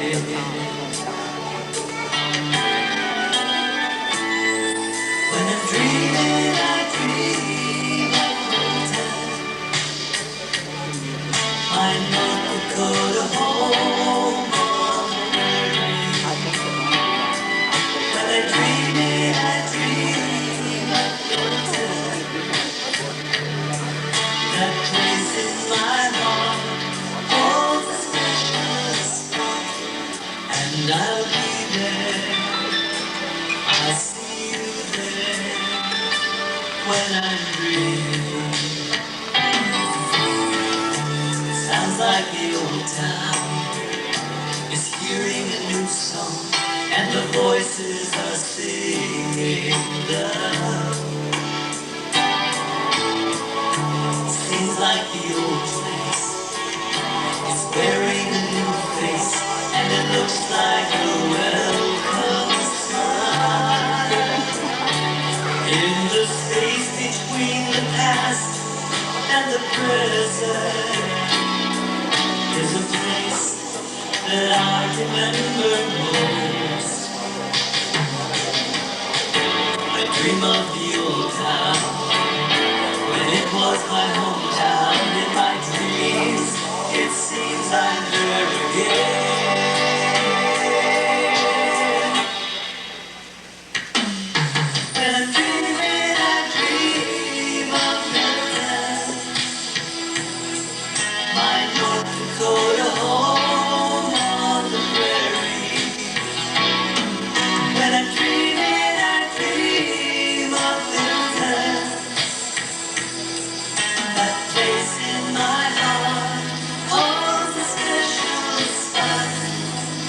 When I'm dreaming, I dream of hotel. My North Dakota home on the prairie. When I'm dreaming, I dream of hotel. That place in my heart holds a special spot, and I'll be there. I'll see you there when I'm dreaming. Sounds like the old town is hearing a new song, and the voices are singing love. Seems like the old place is wearing a new face, and it looks like a welcome smile. In the space between the past and the present is a place that I remember most. I dream of the old town when it was my hometown. In my dreams, it seems I'm there again. When I'm dreaming, I dream of Milton, my North Dakota home on the prairie. When I'm dreaming, I dream of Milton, that place in my heart holds a special spot,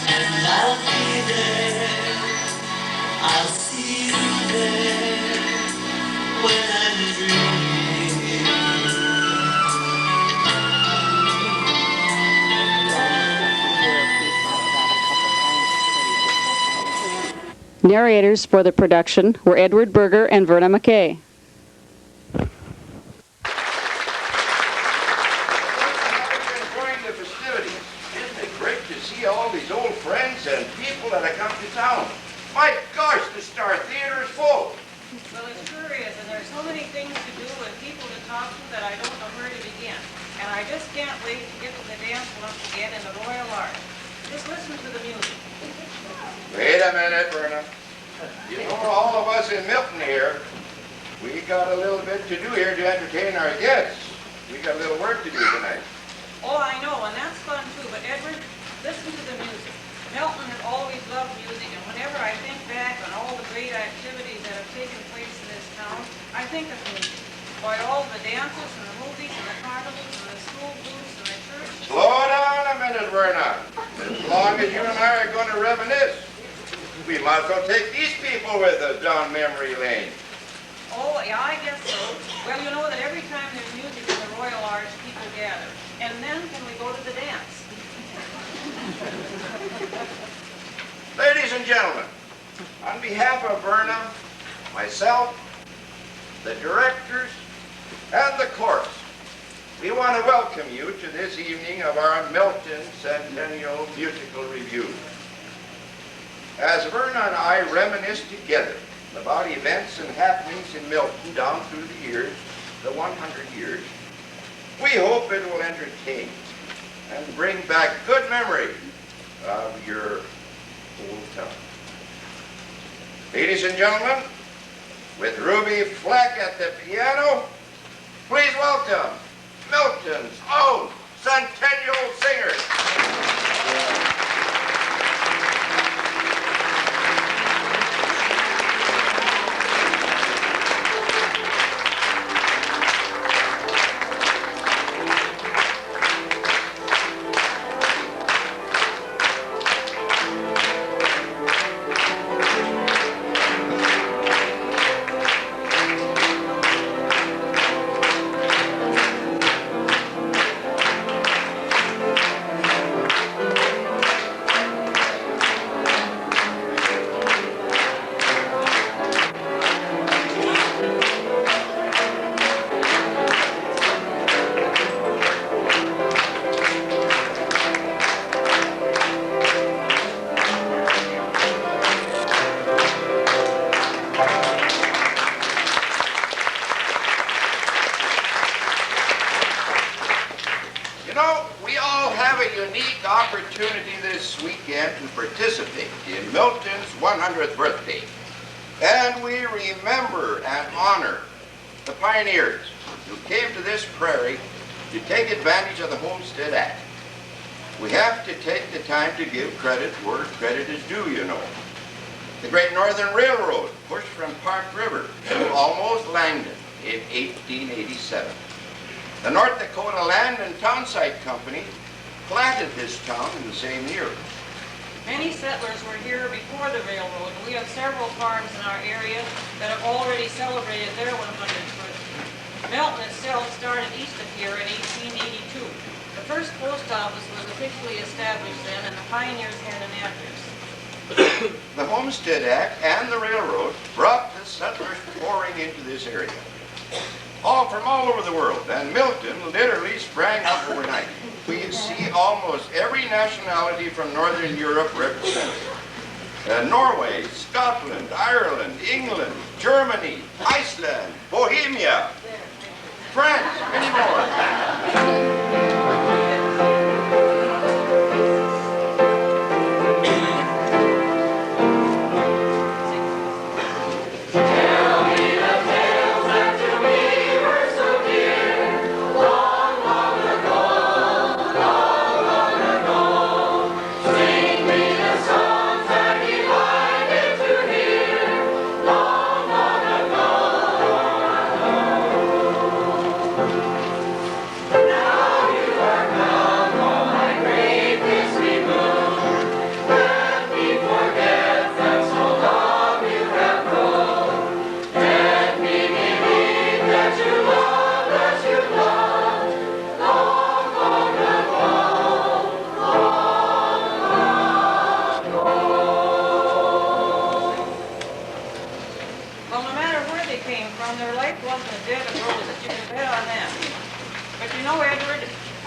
and I'll be there. I'll see you there when I'm dreaming. Narrators for the production were Edward Berger and Verna McKay. Enjoying the festivities. Isn't it great to see all these old friends and people that have come to town? My gosh, the Star Theater is full. Well, it sure is, and there's so many things to do and people to talk to that I don't know where to begin. And I just can't wait to get to the dance once again in the Royal Arch. Just listen to the music. Wait a minute, Verna. You know, all of us in Milton here, we got a little bit to do here to entertain our guests. We got a little work to do tonight. Oh, I know, and that's fun too, but Edward, listen to the music. Milton has always loved music, and whenever I think back on all the great activities that have taken place in this town, I think of music. Why, all the dances and the movies and the carnivals and the school booths and the church. Slow down a minute, Verna. As long as you and I are going to reminisce, we might as well take these people with us down memory lane. Oh, yeah, I guess so. Well, you know that every time there's music in the Royal Arch, people gather. And then can we go to the dance? Ladies and gentlemen, on behalf of Verna, myself, the directors, and the chorus, we want to welcome you to this evening of our Milton Centennial Musical Review. As Verna and I reminisce together about events and happenings in Milton down through the years, the 100 years, we hope it will entertain and bring back good memory of your old town. Ladies and gentlemen, with Ruby Fleck at the piano, please welcome Milton's own Centennial Singers. in Milton's 100th birthday. And we remember and honor the pioneers who came to this prairie to take advantage of the Homestead Act. We have to take the time to give credit where credit is due, you know. The Great Northern Railroad pushed from Park River to almost Langdon in 1887. The North Dakota Land and Townsite Company platted this town in the same year. Many settlers were here before the railroad, and we have several farms in our area that have already celebrated their 100th birthday. Milton itself started east of here in 1882. The first post office was officially established then, and the pioneers had an address. The Homestead Act and the railroad brought the settlers pouring into this area, all from all over the world, and Milton literally sprang up overnight. We see almost every nationality from Northern Europe represented. Norway, Scotland, Ireland, England, Germany, Iceland, Bohemia, France, many more.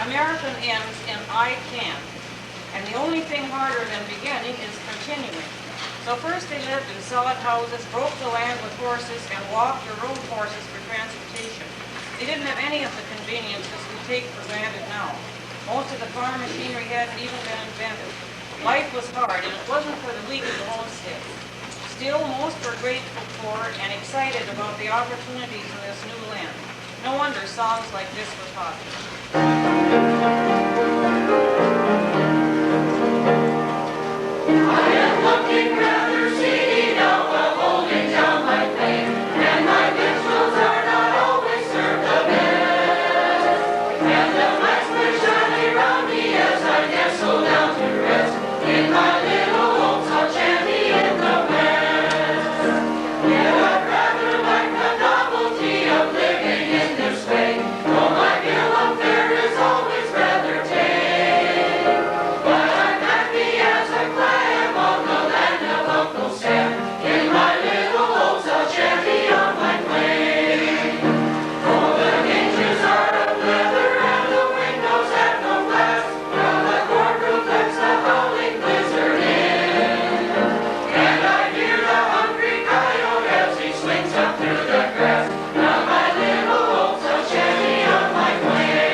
American ends in I can, and the only thing harder than beginning is continuing. So first they lived in sod houses, broke the land with horses, and walked or rode horses for transportation. They didn't have any of the conveniences we take for granted now. Most of the farm machinery hadn't even been invented. Life was hard, and it wasn't for the weak of the homestead. Still, most were grateful for and excited about the opportunities in this new land. No wonder songs like this were popular. I am looking rather seedy now, while holding down my plane, and my victuals are not always served the best. And the lights will shine around me as I nestle down to rest in my little home so shanty in the west. Yet I'd rather like the novelty of living in this way, though my bill of fare is always rather tame. But I'm happy as a clam on the land of Uncle Sam, in my little old south shanty on my claim. For the hinges are of leather and the windows have no glass, while the courtroom lets the howling blizzard in. And I hear the hungry coyote as he swings up through the grass, now my little old south shanty on my claim.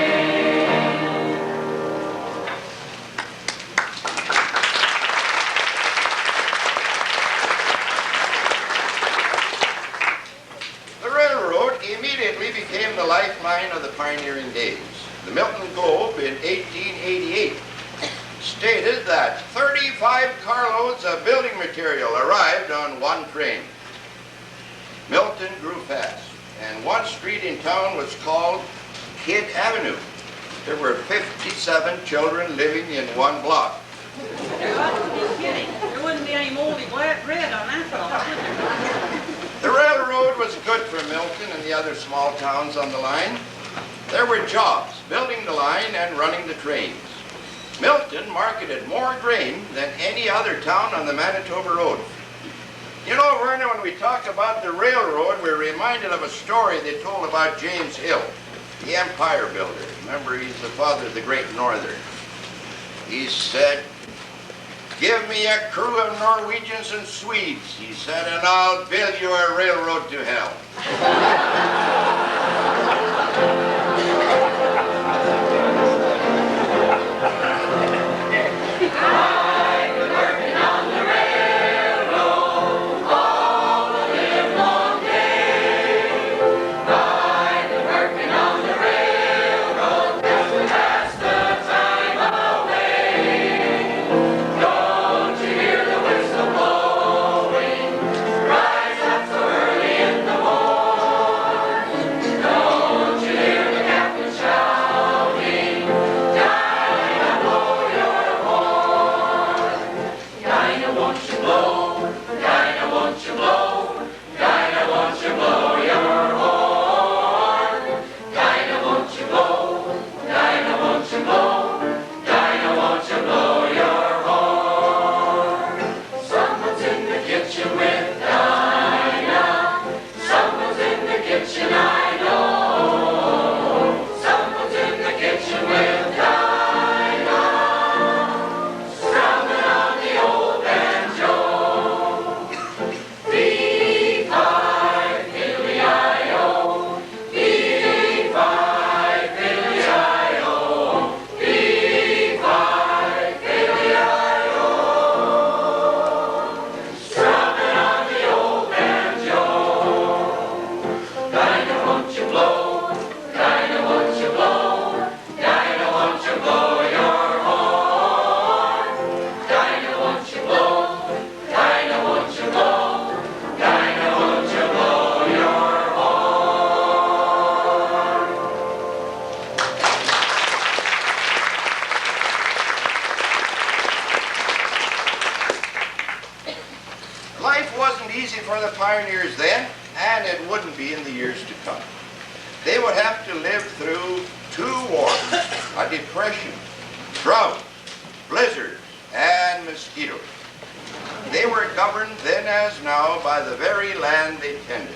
The railroad immediately became the lifeline of the pioneering days. The Milton Globe in 1888 stated that 35 carloads of building material arrived on one train. Milton grew fast, and one street in town was called Kid Avenue. There were 57 children living in one block. You ought to be kidding. There wouldn't be any moldy bread on that fellow. The railroad was good for Milton and the other small towns on the line. There were jobs, building the line and running the trains. Milton marketed more grain than any other town on the Manitoba Road. You know, Verna, when we talk about the railroad, we're reminded of a story they told about James Hill, the empire builder. Remember, he's the father of the Great Northern. He said, "Give me a crew of Norwegians and Swedes," he said, "and I'll build you a railroad to hell." I've been working on the railroad. wasn't easy for the pioneers then, and it wouldn't be in the years to come. They would have to live through 2 wars, a depression, drought, blizzards, and mosquitoes. They were governed then as now by the very land they tended.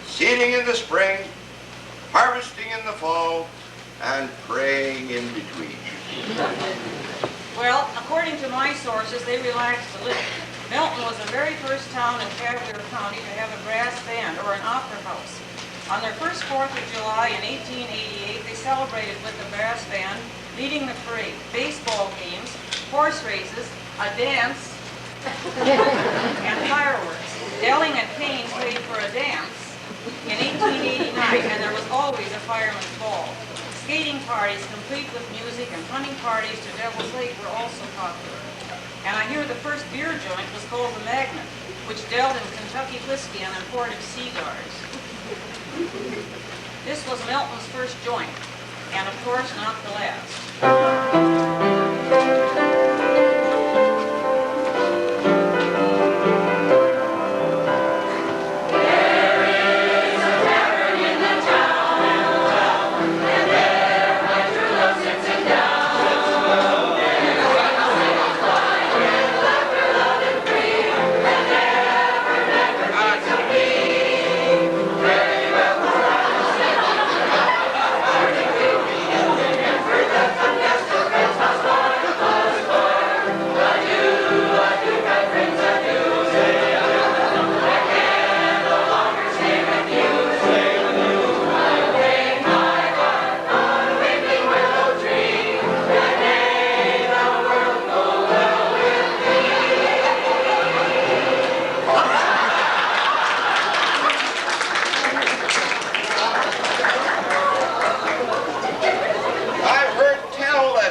Seeding in the spring, harvesting in the fall, and praying in between. Well, according to my sources, they relaxed a little. Milton was the very first town in Cavalier County to have a brass band or an opera house. On their first 4th of July in 1888, they celebrated with the brass band, leading the parade, baseball games, horse races, a dance, and fireworks. Delling and Kane played for a dance in 1889, and there was always a fireman's ball. Skating parties, complete with music, and hunting parties to Devil's Lake were also popular. And I hear the first beer joint was called the Magnet, which dealt in Kentucky whiskey and imported cigars. This was Milton's first joint, and of course not the last.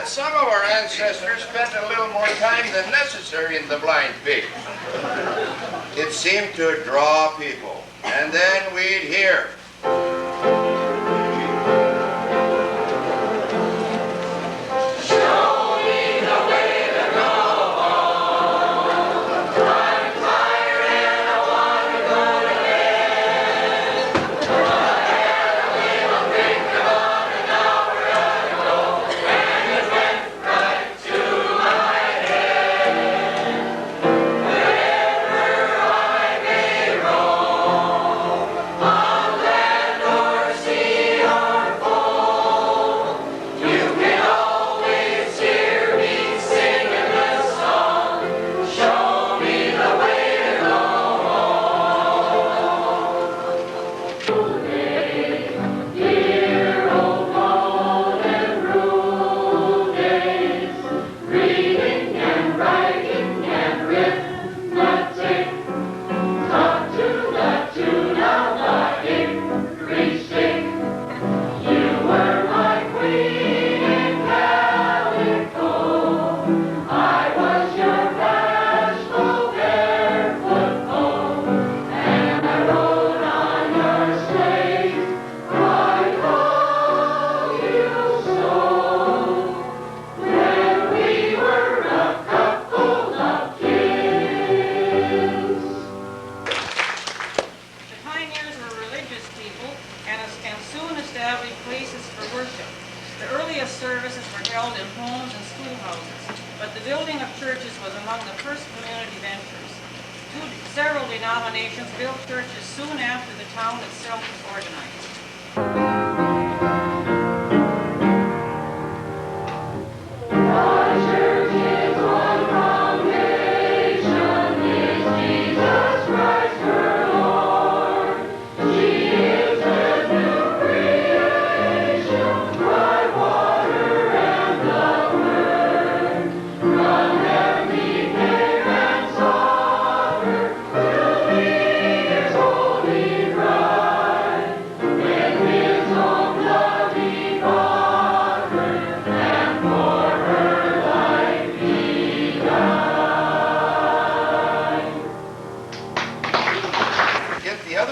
Some of our ancestors spent a little more time than necessary in the blind pig. It seemed to draw people, and then we'd hear. Several denominations built churches soon after the town itself was organized.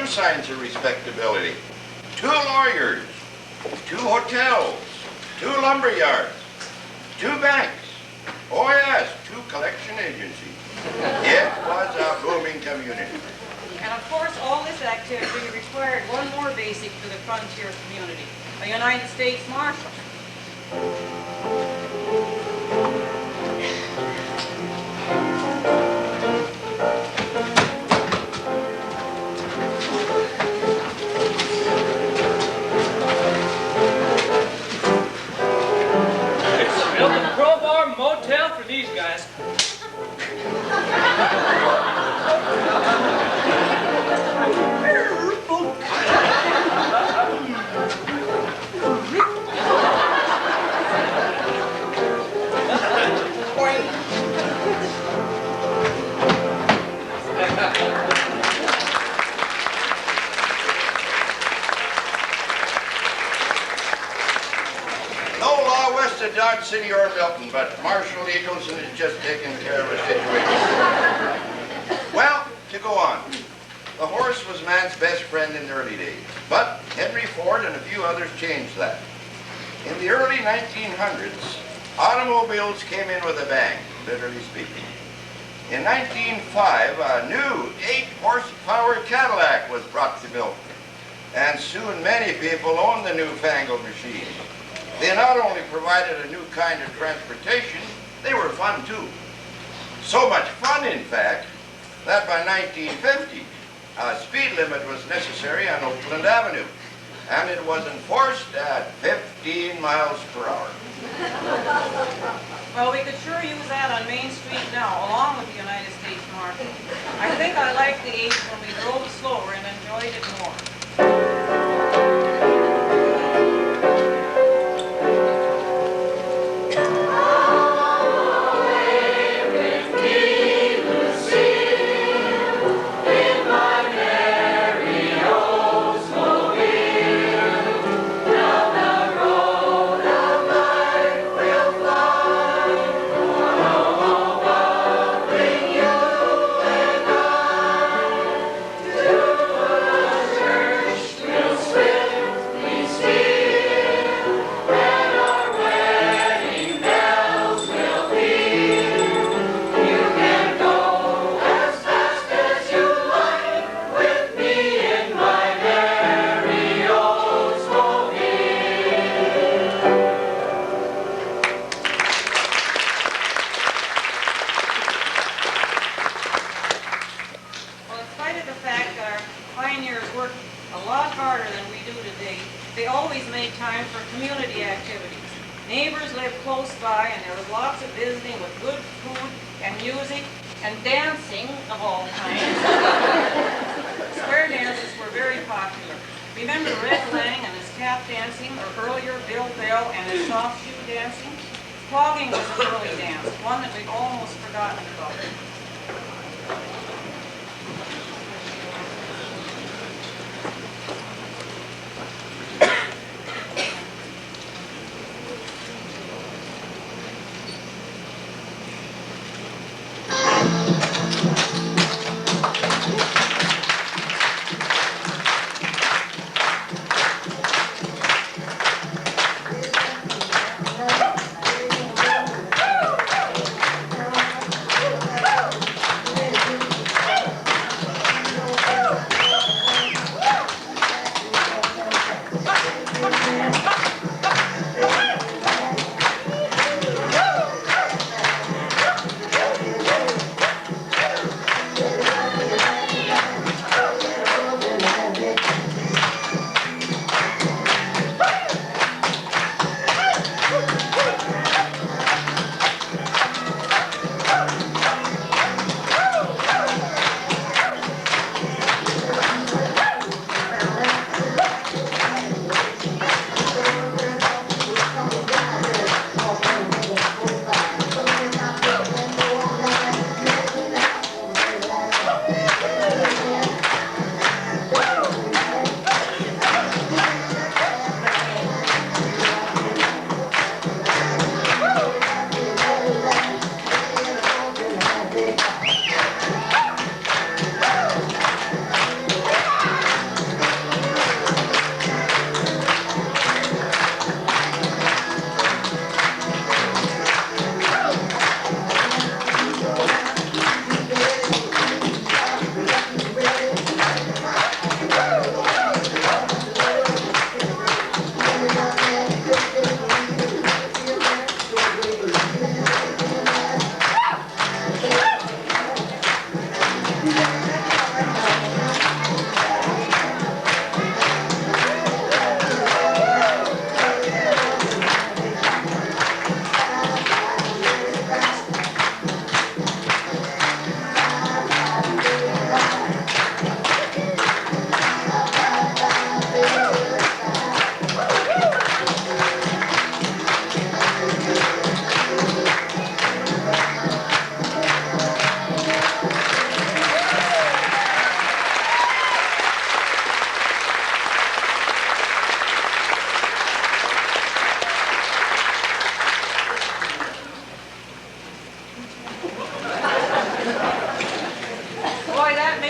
Signs of respectability. 2 lawyers, 2 hotels, 2 lumber yards, 2 banks, oh yes, 2 collection agencies. It was a booming community. And of course, all this activity required one more basic to the frontier community, a United States Marshal. Milton Crowbar Motel for these guys. No law west of Dodge City or Milton, but Marshal Eagleson is just taking care of a situation. Well, to go on. The horse was man's best friend in the early days, but Henry Ford and a few others changed that. In the early 1900s, automobiles came in with a bang, literally speaking. In 1905, a new 8-horsepower Cadillac was brought to Milton, and soon many people owned the newfangled machine. They not only provided a new kind of transportation, they were fun too. So much fun, in fact, that by 1950, a speed limit was necessary on Oakland Avenue, and it was enforced at 15 miles per hour. Well, we could sure use that on Main Street now, along with the United States Marshal. I think I liked the age when we drove slower and enjoyed it more. They always made time for community activities. Neighbors lived close by, and there was lots of visiting with good food and music and dancing of all kinds. Square dances were very popular. Remember Red Lang and his tap dancing, or earlier Bill Bell and his soft shoe dancing? Clogging was an early dance, one that we've almost forgotten about.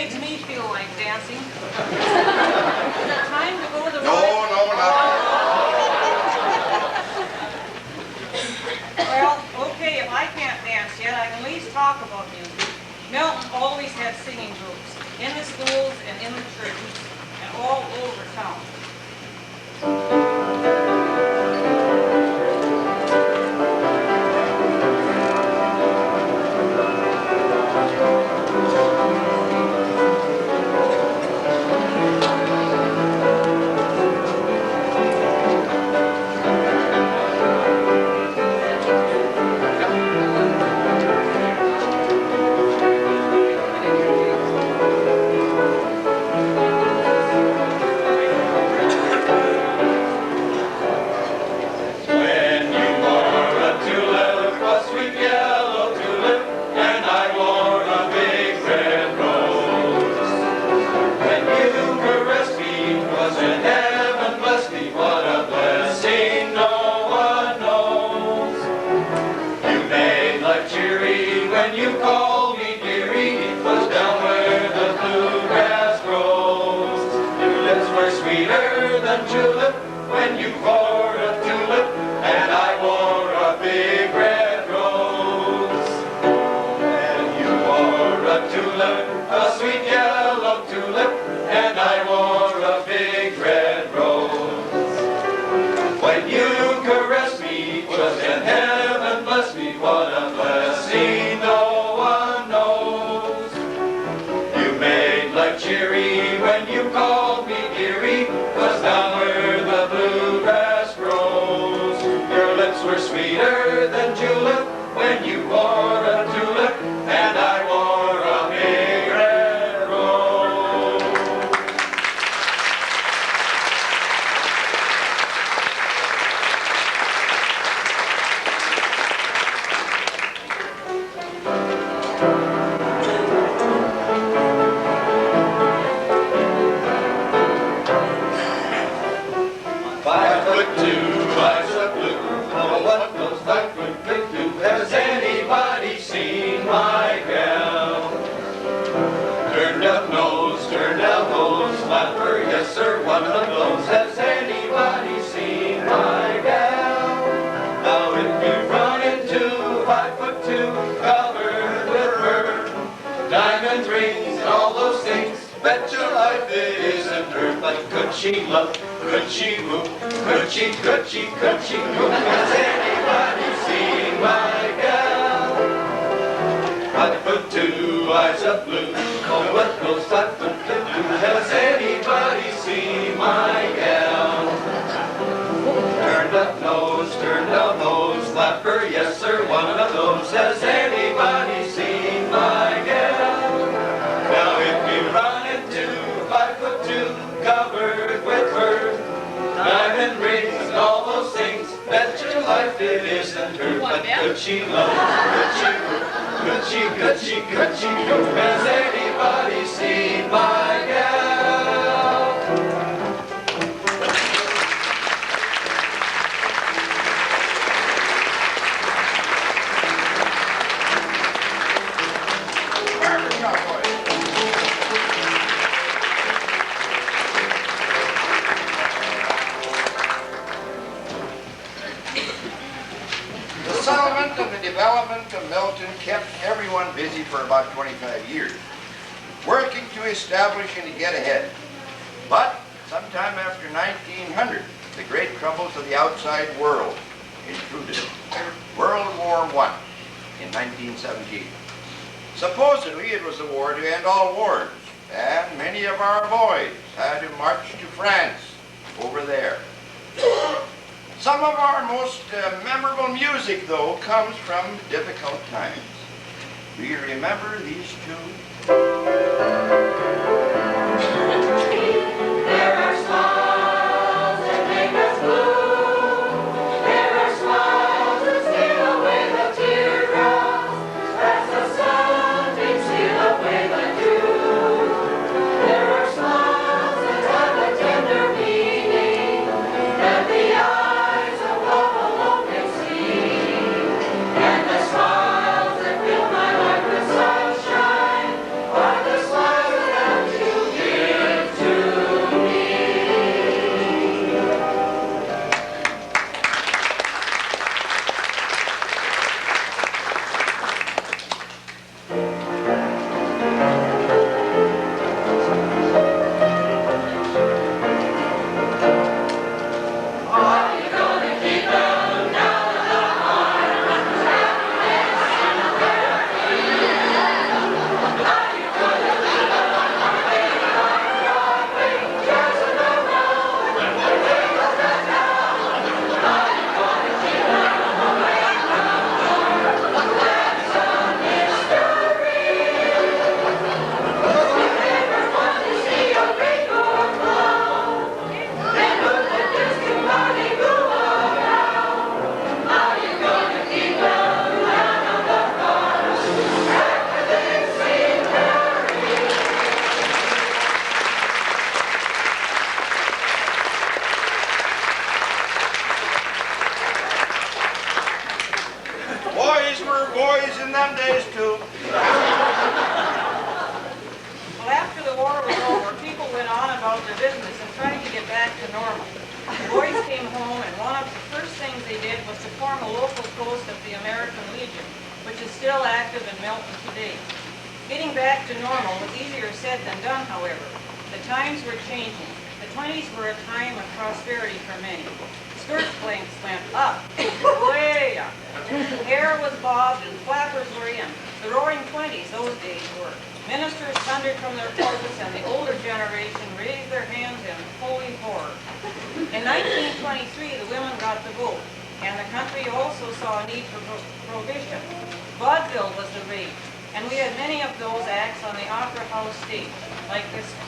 makes me feel like dancing. Is it time to go to the No, no, not. Well, okay, if I can't dance yet, I can at least talk about music. Milton always had singing groups, in the schools and in the churches, and all over town. When you wore a tulip, a sweet yellow tulip, and I wore a big red rose. When you caressed me, 'twas in heaven, bless me, what a blessing no one knows. You made life cheery when you called me dearie, 'twas down where the bluegrass grows. Your lips were sweeter than julep when you wore a tulip, and I wore a big red rose. And you wore a tulip, a sweet yellow tulip, and I wore a big red rose. When you caressed me, 'twas in heaven, bless me, what a blessing no one knows. You made life cheery when you called me dearie, 'twas down where the bluegrass grows. Your lips were sweeter than julep when you wore a tulip, and I wore a big red rose. Five foot two, eyes of blue. Oh, what those 5 foot could do. Has anybody seen my gal? Turned up nose, turned out nose, flapper, yes sir, one of those. Has anybody seen my gal? Now if you run into 5 foot two, covered with fur, diamond rings and all those things, bet your life it isn't her. But could she love? Could she woo? Could she woo? Has anybody seen my gal? 5 foot two, eyes of blue. Oh, what those 5 foot two do? Has anybody seen my gal? Turned up nose, turned down nose, flapper, yes sir, one of those. Has anybody seen my gal? Now if you run into 5 foot two, covered with fur, diamond rings and all those things, bet your life it isn't her. But could she love? Could she woo? Could she woo? Has anybody seen my gal? Barbershop boys. The settlement and the development of Milton kept everyone busy for about 25 years, working to establish and to get ahead. But sometime after 1900, the great troubles of the outside world intruded. World War I in 1917. Supposedly it was the war to end all wars, and many of our boys had to march to France over there. Some of our most memorable music, though, comes from difficult times. Do you remember these two? There are smiles that make us blue. There are smiles that steal away the teardrops as the sunbeams steal away the dew. There are smiles that have a tender meaning that the eyes of love alone can see. And the smiles that fill my life with sunshine are business and tried to get back to normal. The boys came home, and one of the first things they did was to form a local post of the American Legion, which is still active in Milton today. Getting back to normal was easier said than done, however. The times were changing. The 20s were a time of prosperity for many. Skirt lengths went up, way up. Hair was bobbed and flappers were in. The roaring 20s those days were. Ministers thundered from their pulpits, and the older generation raised their hands in holy horror. In 1923, the women got the vote, and the country also saw a need for provision. Vaudeville was the rage, and we had many of those acts on the Opera House stage, like this one.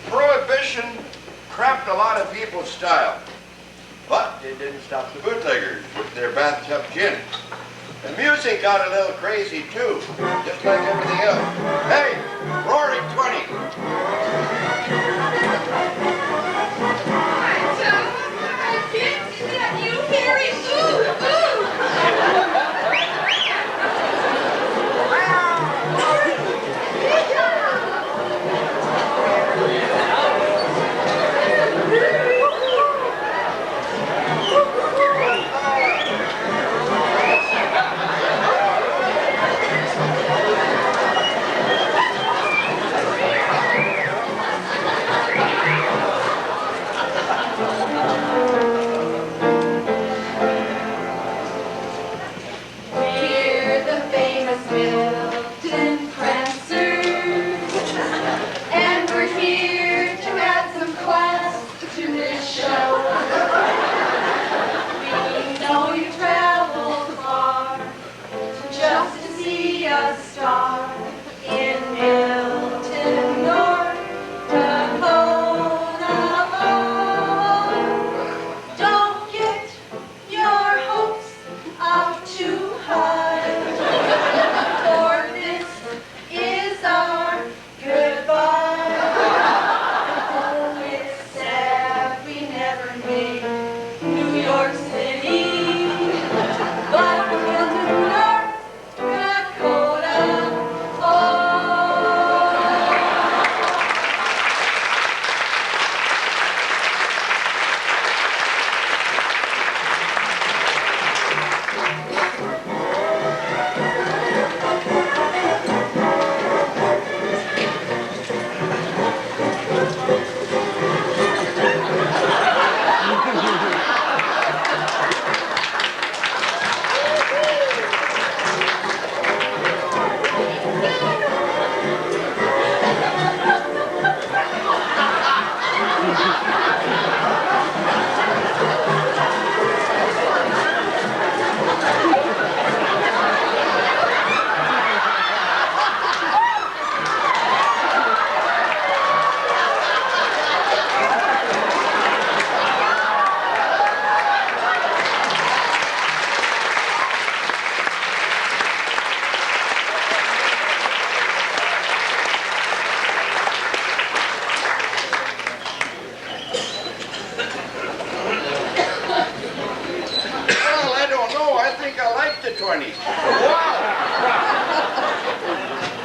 Prohibition cramped a lot of people's style, but it didn't stop the bootleggers with their bathtub gin. The music got a little crazy too, just like everything else. Hey, roaring 20! Kids, is that you, Harry? Ooh, ooh!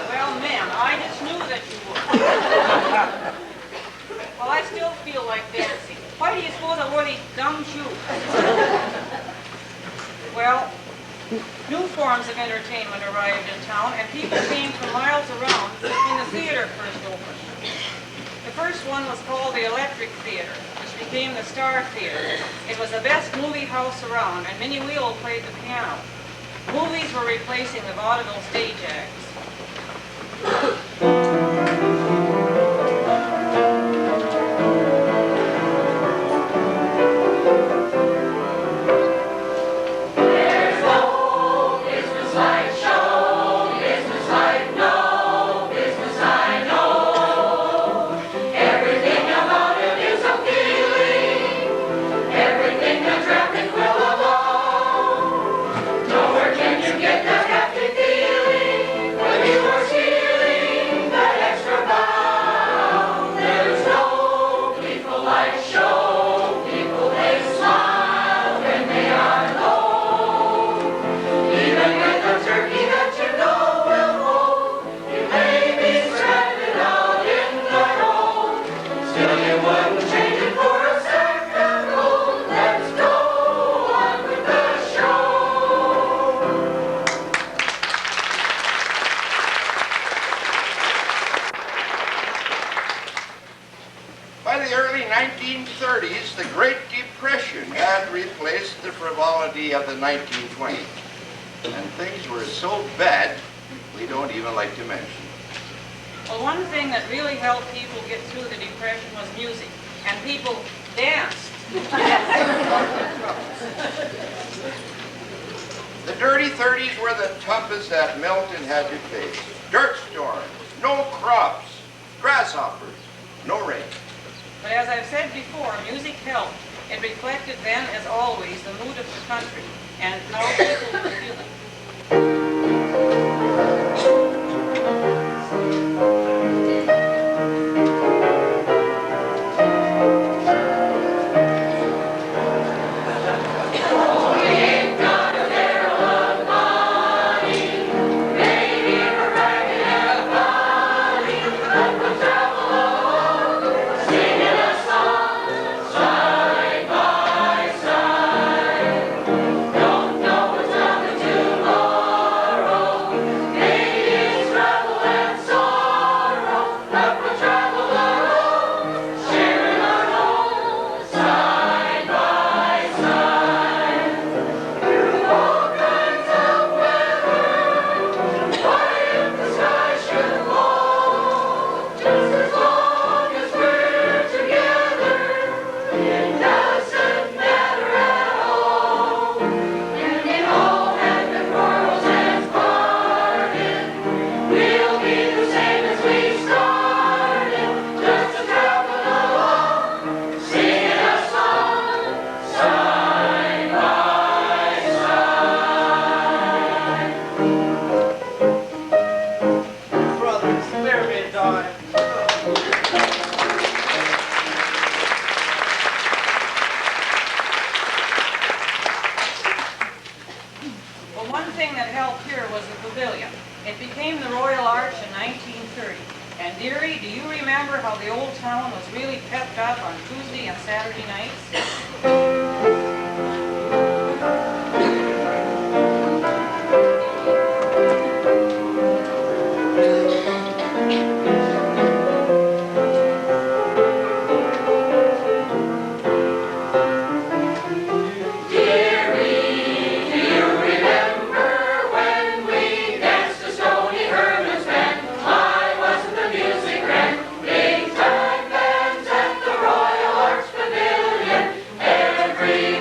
Well, ma'am, I just knew that you would. Well, I still feel like dancing. Why do you suppose I wore these dumb shoes? Well, new forms of entertainment arrived in town, and people came from miles around when the theater first opened. The first one was called the Electric Theater, which became the Star Theater. It was the best movie house around, and Minnie Wheelo played the piano. Movies were replacing the vaudeville stage acts. By the early 1930s, the Great Depression had replaced the frivolity of the 1920s. And things were so bad, we don't even like to mention. Well, one thing that really helped people get through the Depression was music, and people danced. The dirty 30s were the toughest that Milton had to face. Dirt storms, no crops, grasshoppers, no rain. But as I've said before, music helped. It reflected then, as always, the mood of the country and how people were feeling. It became the Royal Arch in 1930. And dearie, do you remember how the old town was really pepped up on Tuesday and Saturday nights? Every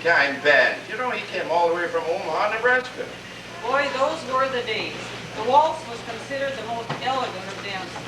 big-time band. You know, he came all the way from Omaha, Nebraska. Boy, those were the days. The waltz was considered the most elegant of dances.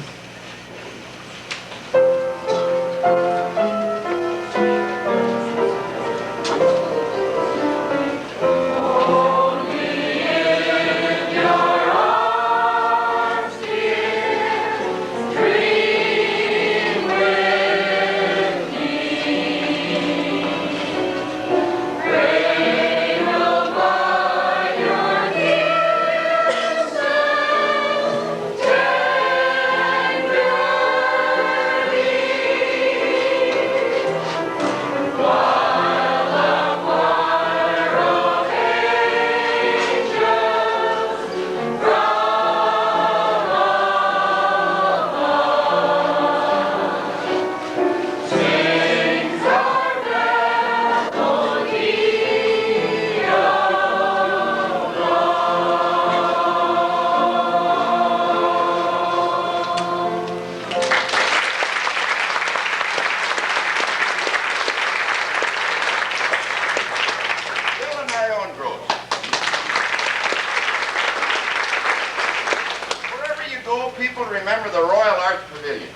People remember the Royal Arts Pavilion.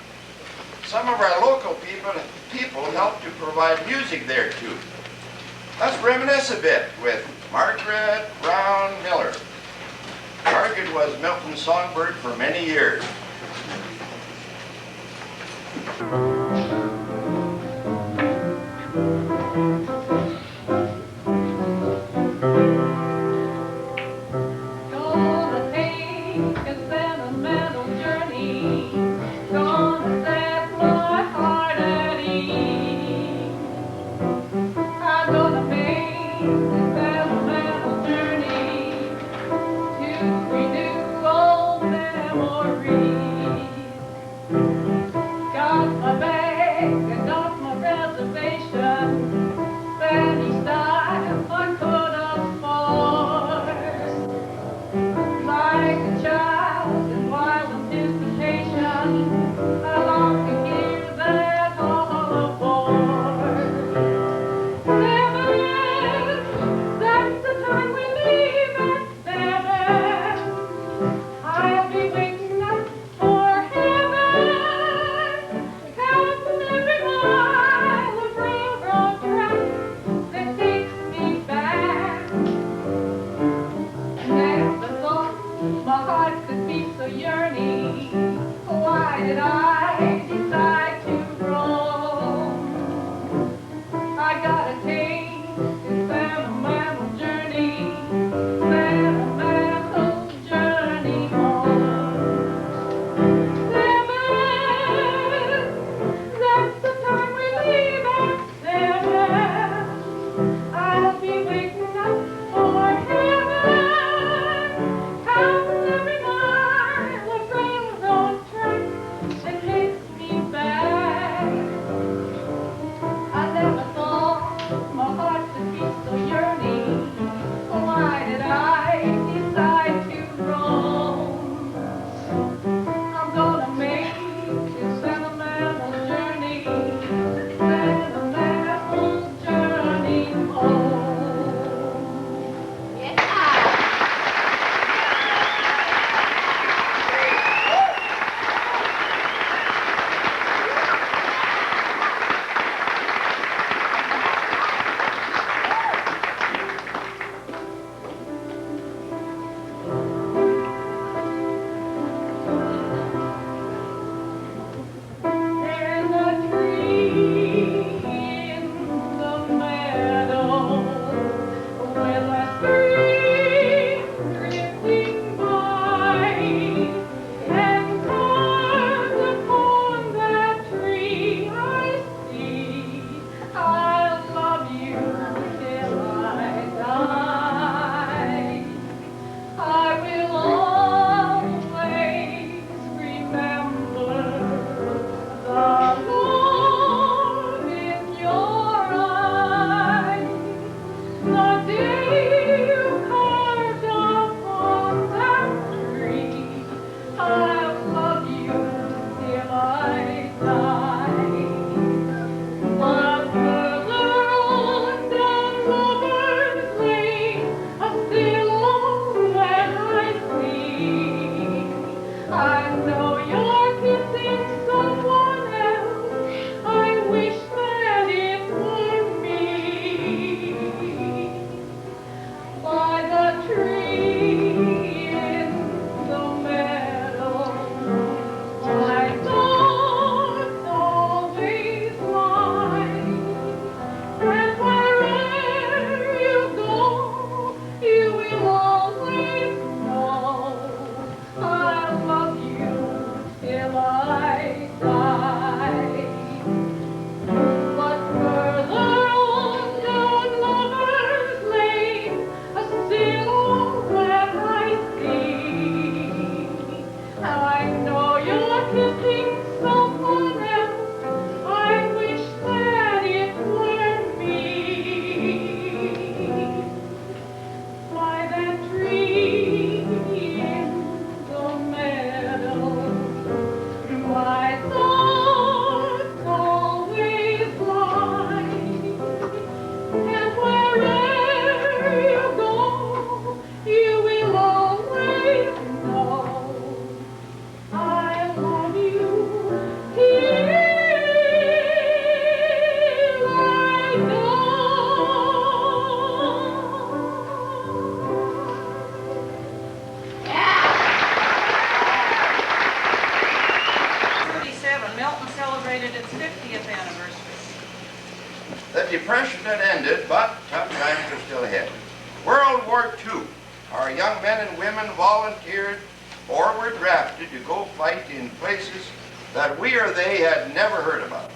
Some of our local people helped to provide music there too. Let's reminisce a bit with Margaret Brown Miller. Margaret was Milton's songbird for many years. Depression had ended, but tough times are still ahead. World War II. Our young men and women volunteered or were drafted to go fight in places that we or they had never heard about.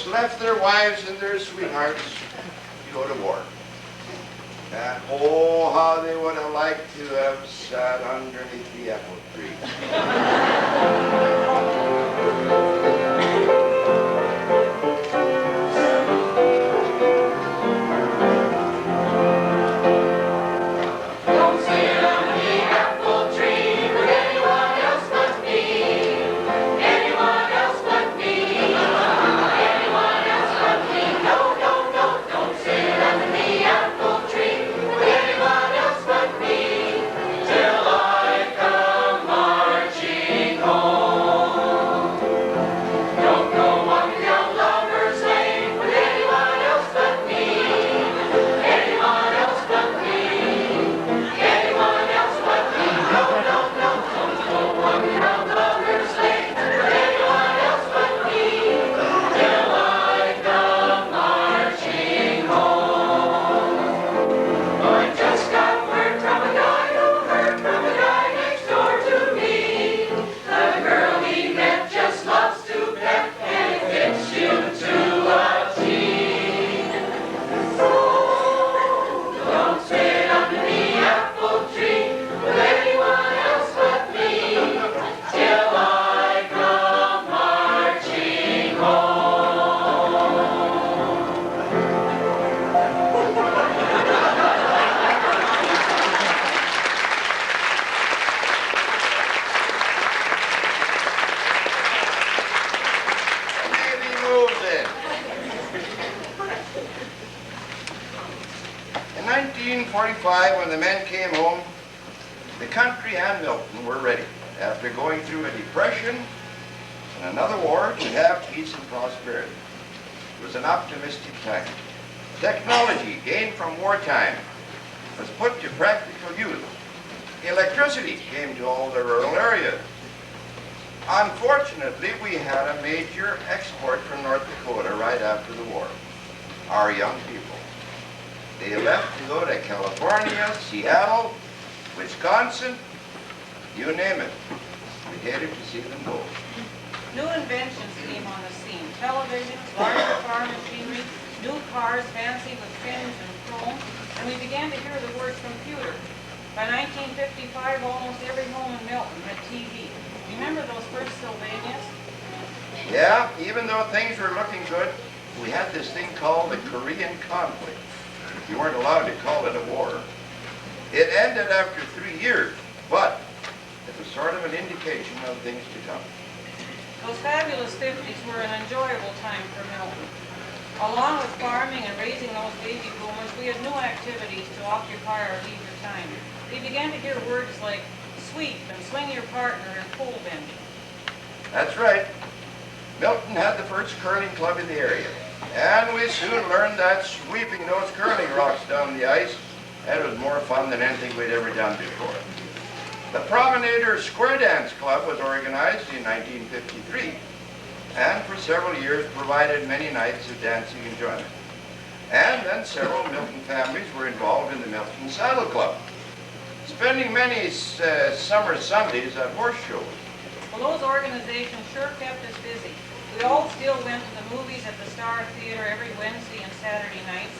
Left their wives and their sweethearts to go to war. And oh, how they would have liked to have sat underneath the apple tree. Till I come marching 1945, when the men came home, the country and Milton were ready, after going through a depression and another war, to have peace and prosperity. It was an optimistic time. Technology gained from wartime was put to practical use. Electricity came to all the rural areas. Unfortunately, we had a major export from North Dakota right after the war. Our young people. They left to go to California, Seattle, Wisconsin, you name it. We hated to see them go. New inventions came on the scene. Televisions, larger farm machinery, new cars fancy with fins and chrome, and we began to hear the word computer. By 1955, almost every home in Milton had TV. Remember those first Sylvanias? Yeah, even though things were looking good, we had this thing called the Korean conflict. You weren't allowed to call it a war. It ended after 3 years, but it was sort of an indication of things to come. Those fabulous 50s were an enjoyable time for Milton. Along with farming and raising those baby boomers, we had new activities to occupy our leisure time. We began to hear words like sweep and swing your partner and pole bending. That's right. Milton had the first curling club in the area, and we soon learned that sweeping those curling rocks down the ice, that was more fun than anything we'd ever done before. The Promenader Square Dance Club was organized in 1953, and for several years provided many nights of dancing enjoyment. And then several Milton families were involved in the Milton Saddle Club, spending many summer Sundays at horse shows. Well, those organizations sure kept us busy. We all still went to the movies at the Star Theater every Wednesday and Saturday nights,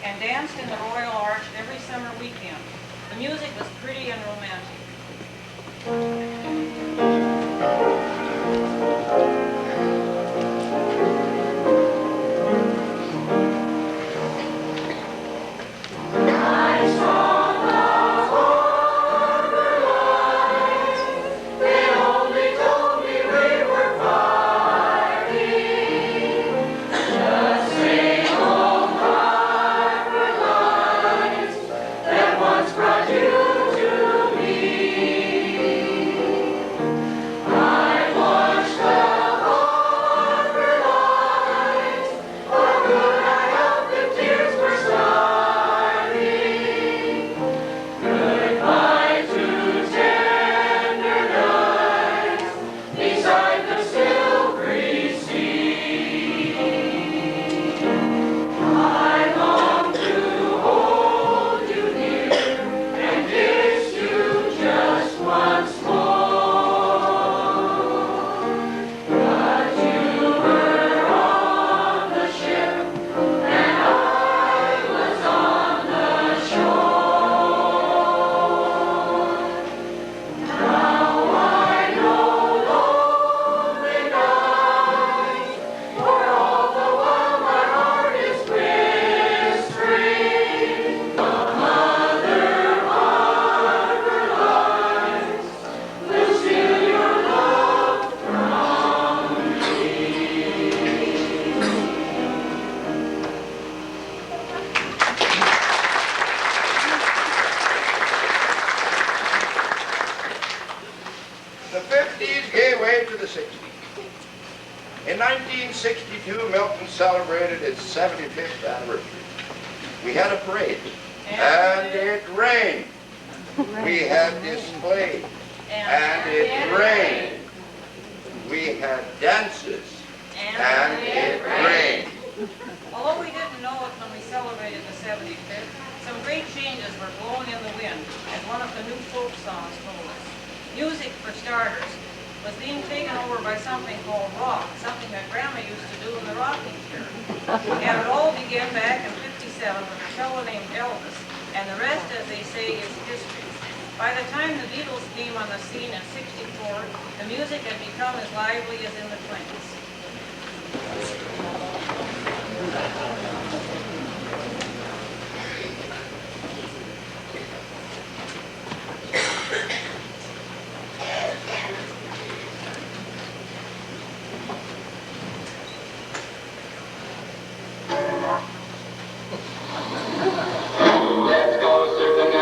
and danced in the Royal Arch every summer weekend. The music was pretty and romantic. In 1962, Milton celebrated its 75th anniversary. We had a parade, and it rained. We had displays, and it rained. We had dances, and it rained. Although we didn't know it when we celebrated the 75th, some great changes were blowing in the wind, as one of the new folk songs told us. Music, for starters, was being taken over by something called rock, something that Grandma used to do in the rocking chair. And it all began back in '57 with a fellow named Elvis, and the rest, as they say, is history. By the time the Beatles came on the scene in '64, the music had become as lively as in the 20s. Let's go surfing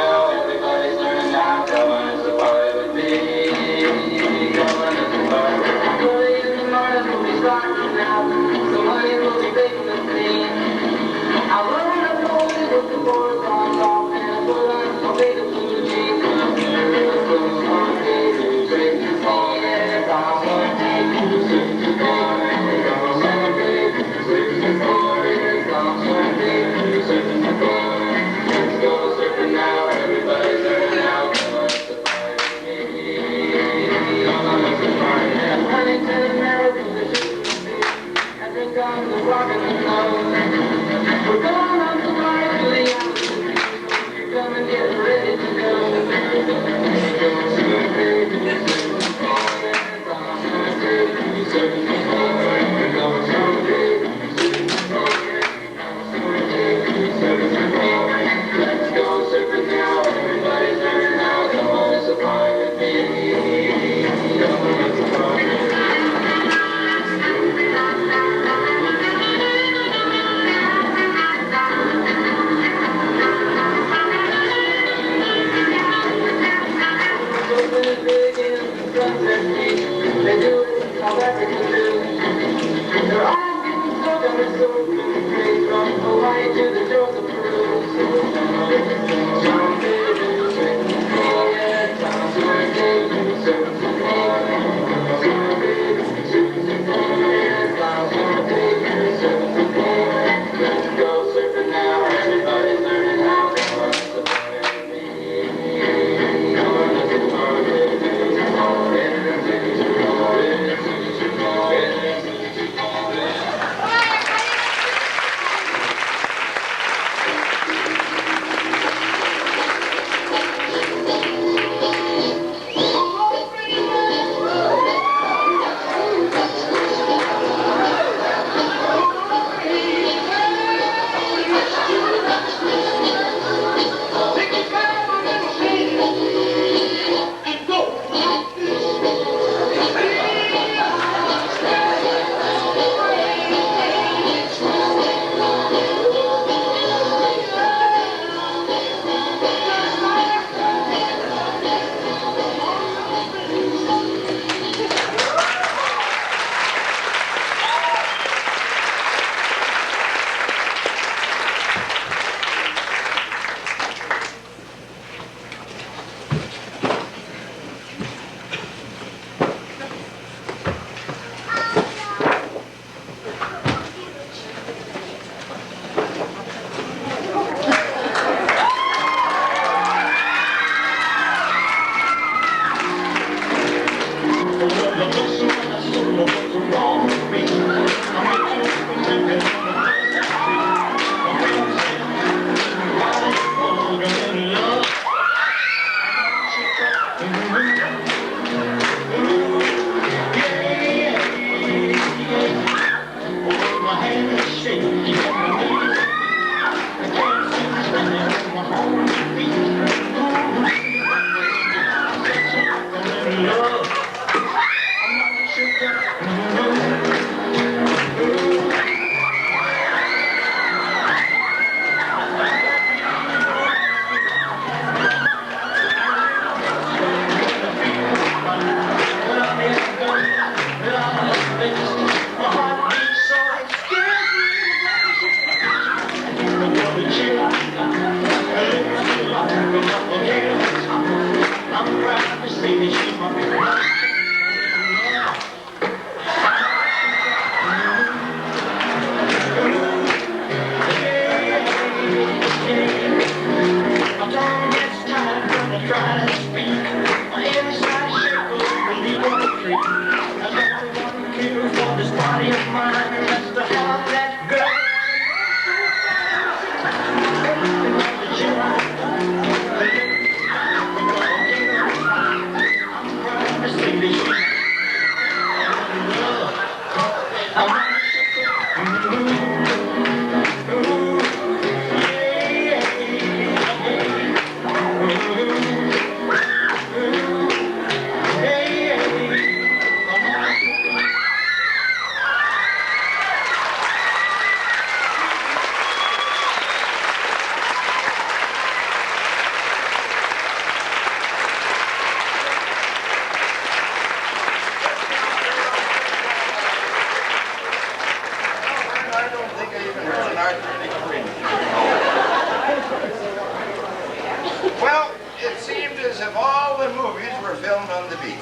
Well, it seemed as if all the movies were filmed on the beach.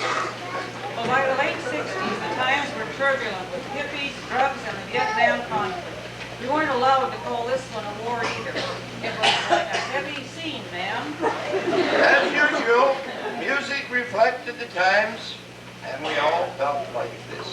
Well, by the late 60s, the times were turbulent with hippies, drugs, and the Vietnam conflict. We weren't allowed to call this one a war either. It was like a heavy scene, ma'am. As usual, music reflected the times, and we all felt like this.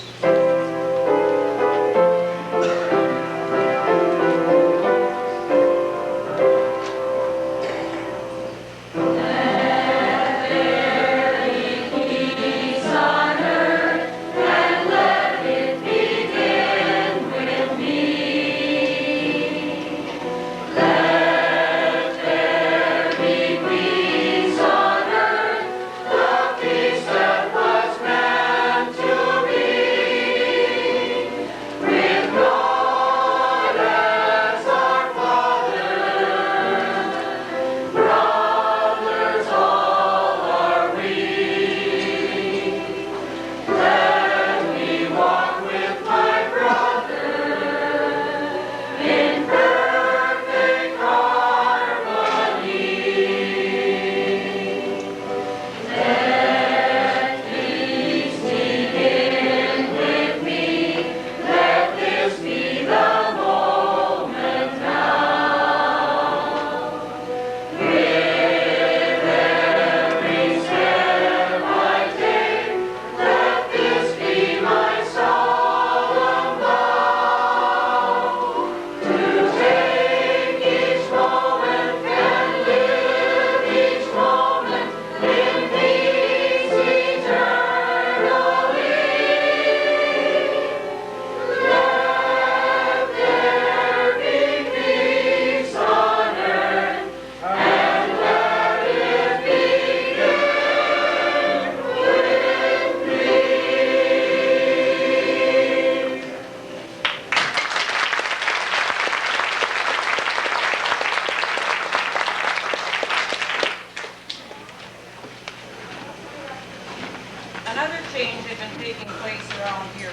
Another change had been taking place around here.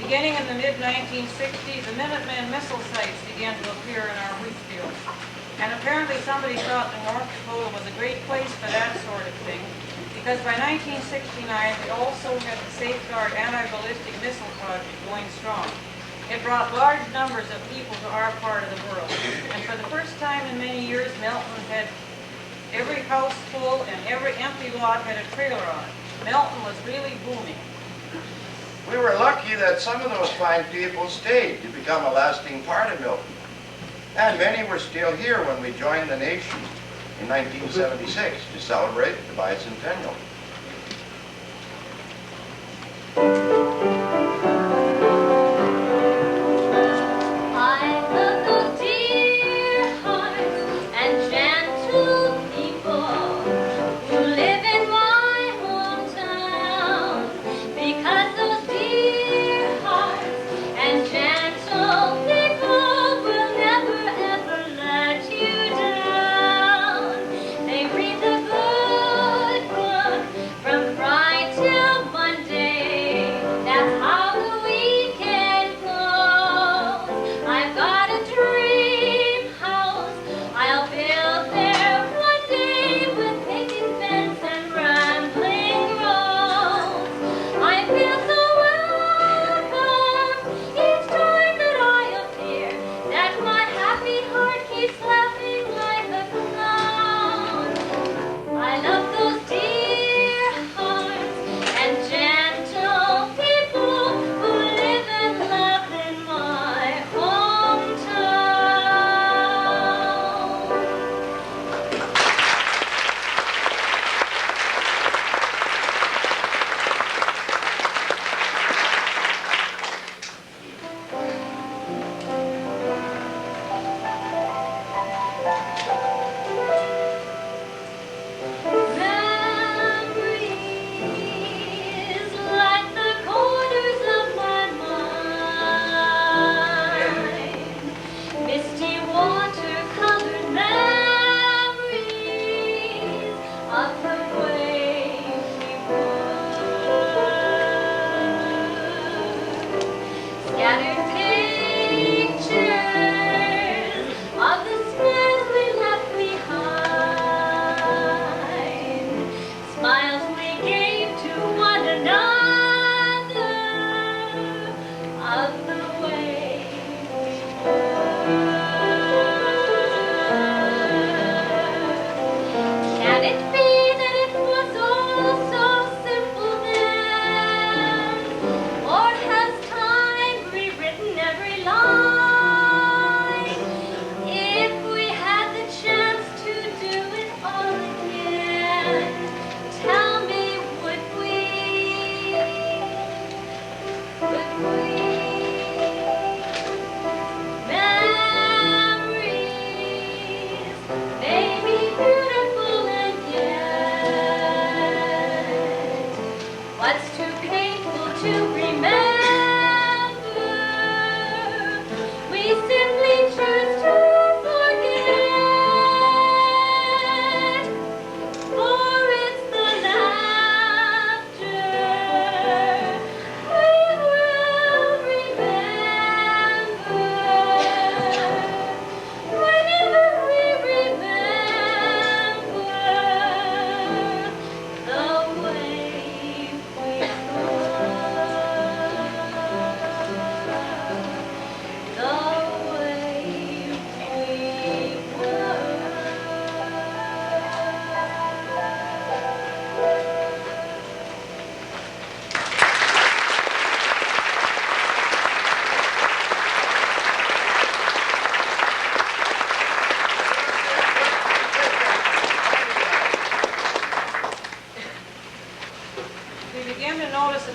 Beginning in the mid-1960s, the Minuteman missile sites began to appear in our wheat fields. And apparently somebody thought that North Dakota was a great place for that sort of thing, because by 1969 we also had the Safeguard Anti-Ballistic Missile Project going strong. It brought large numbers of people to our part of the world. And for the first time in many years, Milton had every house full and every empty lot had a trailer on it. Milton was really booming. We were lucky that some of those fine people stayed to become a lasting part of Milton. And many were still here when we joined the nation in 1976 to celebrate the bicentennial.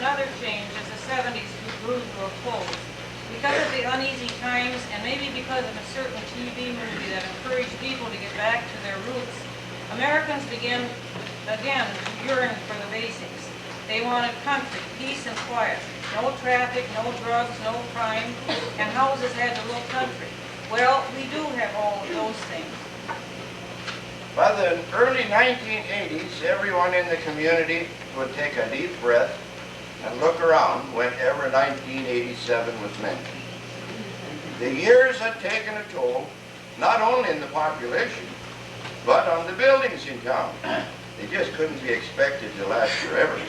another change as the 70s grew to a close. Because of the uneasy times, and maybe because of a certain TV movie that encouraged people to get back to their roots, Americans began again to yearn for the basics. They wanted country, peace and quiet, no traffic, no drugs, no crime, and houses had to look country. Well, we do have all of those things. By the early 1980s, everyone in the community would take a deep breath and look around whenever 1987 was mentioned. The years had taken a toll, not only in the population, but on the buildings in town. They just couldn't be expected to last forever.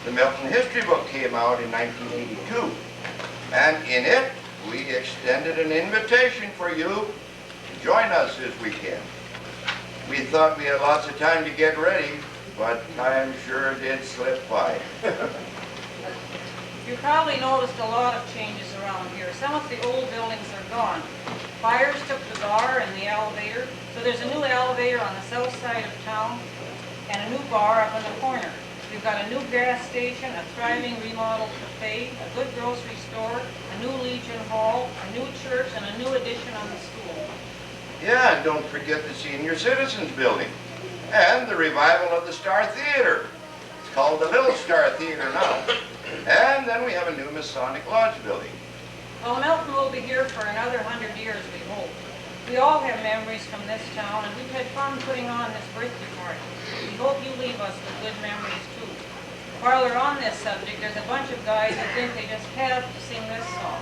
The Milton History book came out in 1982, and in it, we extended an invitation for you to join us this weekend. We thought we had lots of time to get ready, but time sure did slip by. probably noticed a lot of changes around here. Some of the old buildings are gone. Fires took the bar and the elevator, so there's a new elevator on the south side of town and a new bar up in the corner. We've got a new gas station, a thriving remodeled cafe, a good grocery store, a new Legion Hall, a new church, and a new addition on the school. Yeah, and don't forget the senior citizens building and the revival of the Star Theater. It's called the Little Star Theater now. And then we have a new Masonic Lodge building. Well, Milton will be here for another 100 years, we hope. We all have memories from this town, and we've had fun putting on this birthday party. We hope you leave us with good memories, too. While we're on this subject, there's a bunch of guys that think they just have to sing this song.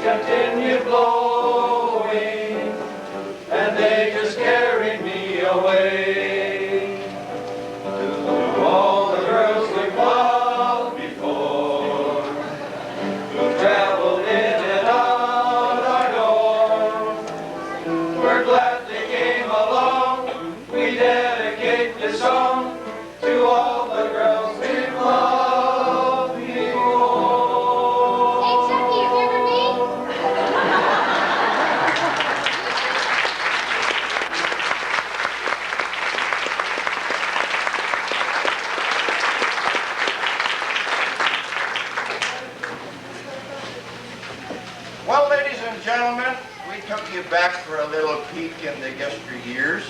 Continue blowing, and they just carry me away to all the girls we've loved before, who've traveled in and out our door. We're glad they came along. We dedicate this song to all the girls we've loved before. Well, ladies and gentlemen, we took you back for a little peek in the yesteryears.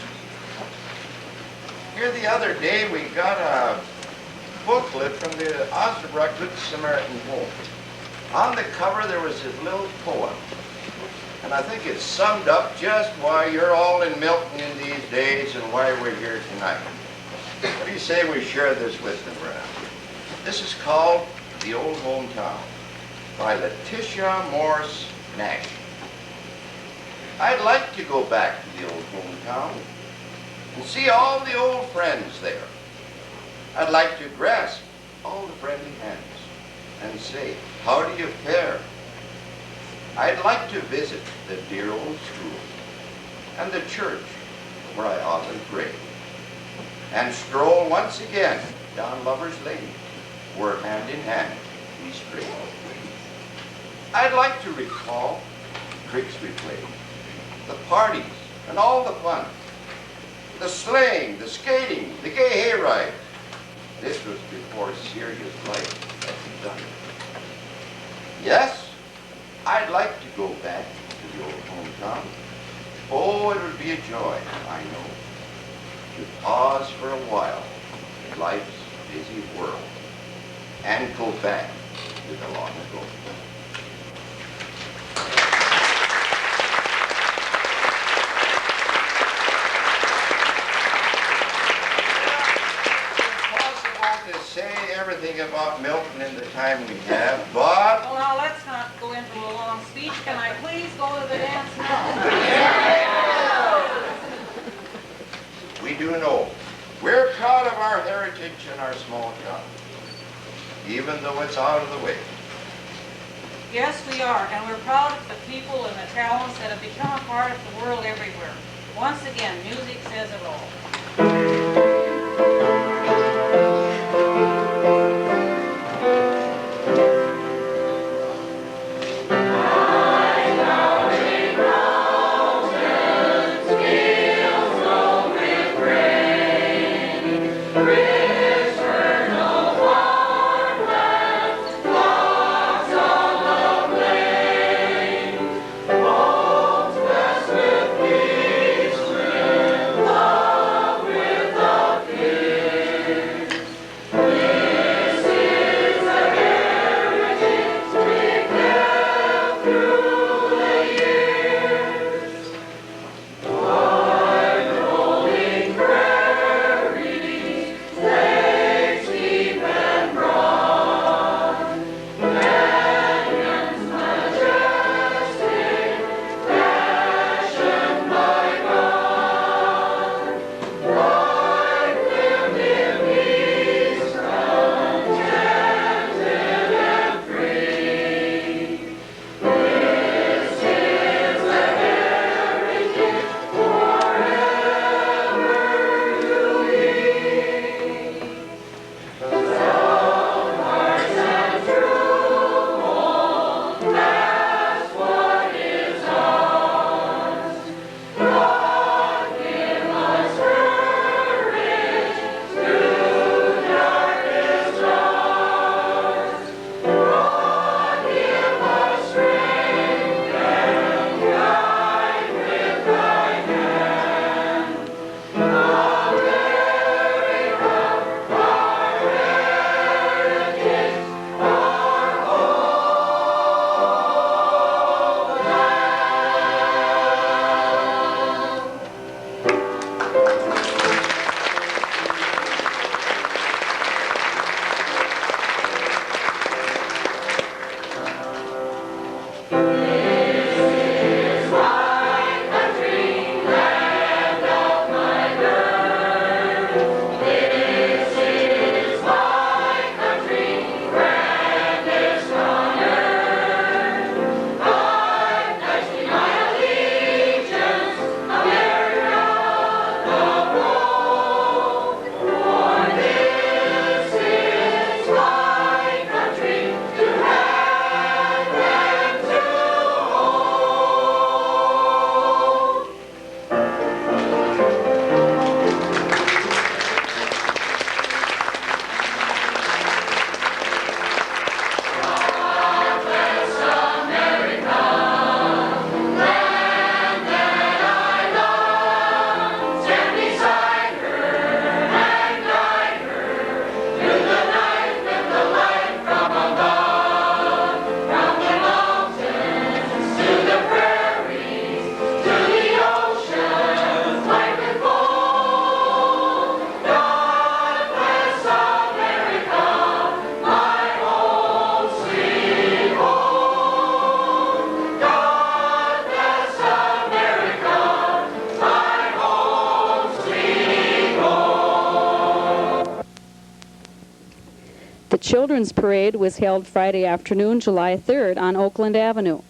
Here the other day we got a booklet from the Osnabrück Good Samaritan Home. On the cover there was this little poem, and I think it summed up just why you're all in Milton in these days and why we're here tonight. What do you say we share this with them, Brenna? This is called The Old Hometown by Letitia Morse Nash. I'd like to go back to the old hometown and see all the old friends there. I'd like to grasp all the friendly hands and say, how do you fare? I'd like to visit the dear old school and the church where I often pray, and stroll once again down Lover's Lane where hand in hand we stray. I'd like to recall the tricks we played, the parties and all the fun, the sleighing, the skating, the gay hayride. This was before serious life had begun. Yes, I'd like to go back to the old hometown. Oh, it would be a joy, I know, to pause for a while in life's busy world and go back to the long ago. Say everything about Milton in the time we have, but... Well, now, let's not go into a long speech. Can I please go to the dance now? We do know we're proud of our heritage and our small town, even though it's out of the way. Yes, we are, and we're proud of the people and the talents that have become a part of the world everywhere. Once again, music says it all. Love The Children's Parade was held Friday afternoon, July 3rd on Oakland Avenue.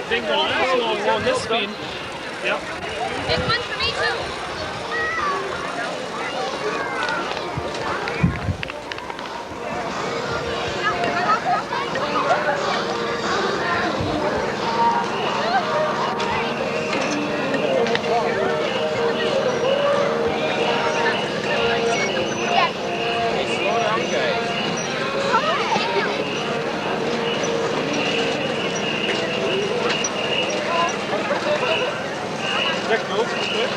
Think the last one on this speed. Yep. Big one for me too. Slow down, guys. Quick move, quick.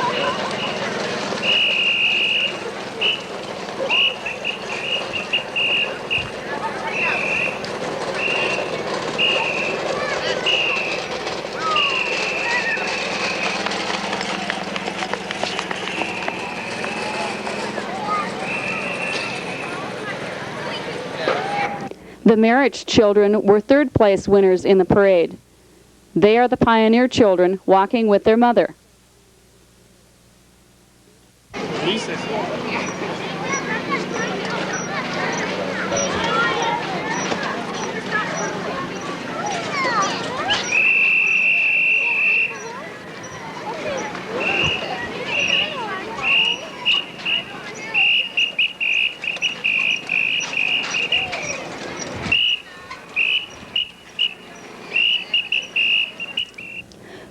The Marich children were third-place winners in the parade. They are the Pioneer children walking with their mother.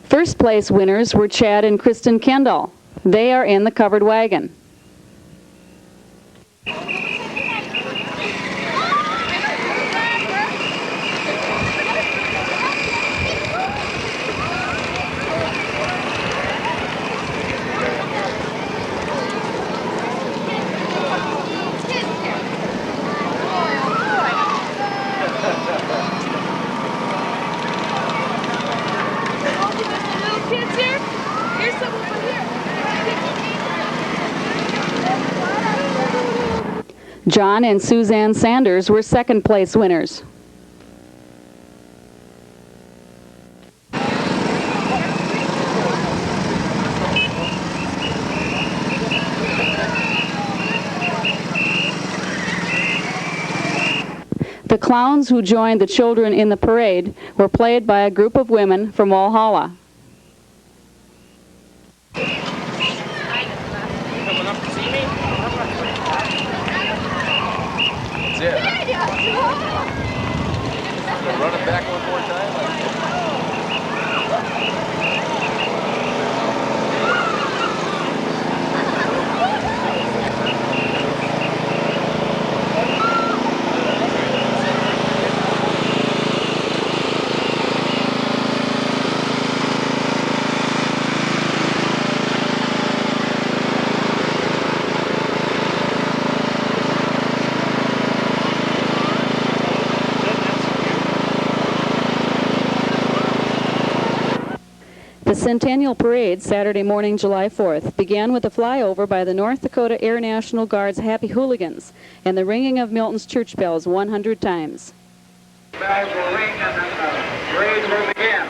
First place winners were Chad and Kristen Kendall. They are in the covered wagon. John and Suzanne Sanders were second place winners. The clowns who joined the children in the parade were played by a group of women from Walhalla. Coming up to see me? That's it. Run it back one more time. The Centennial Parade, Saturday morning, July 4th, began with a flyover by the North Dakota Air National Guard's Happy Hooligans and the ringing of Milton's church bells 100 times. Bells will ring and then the parade will begin.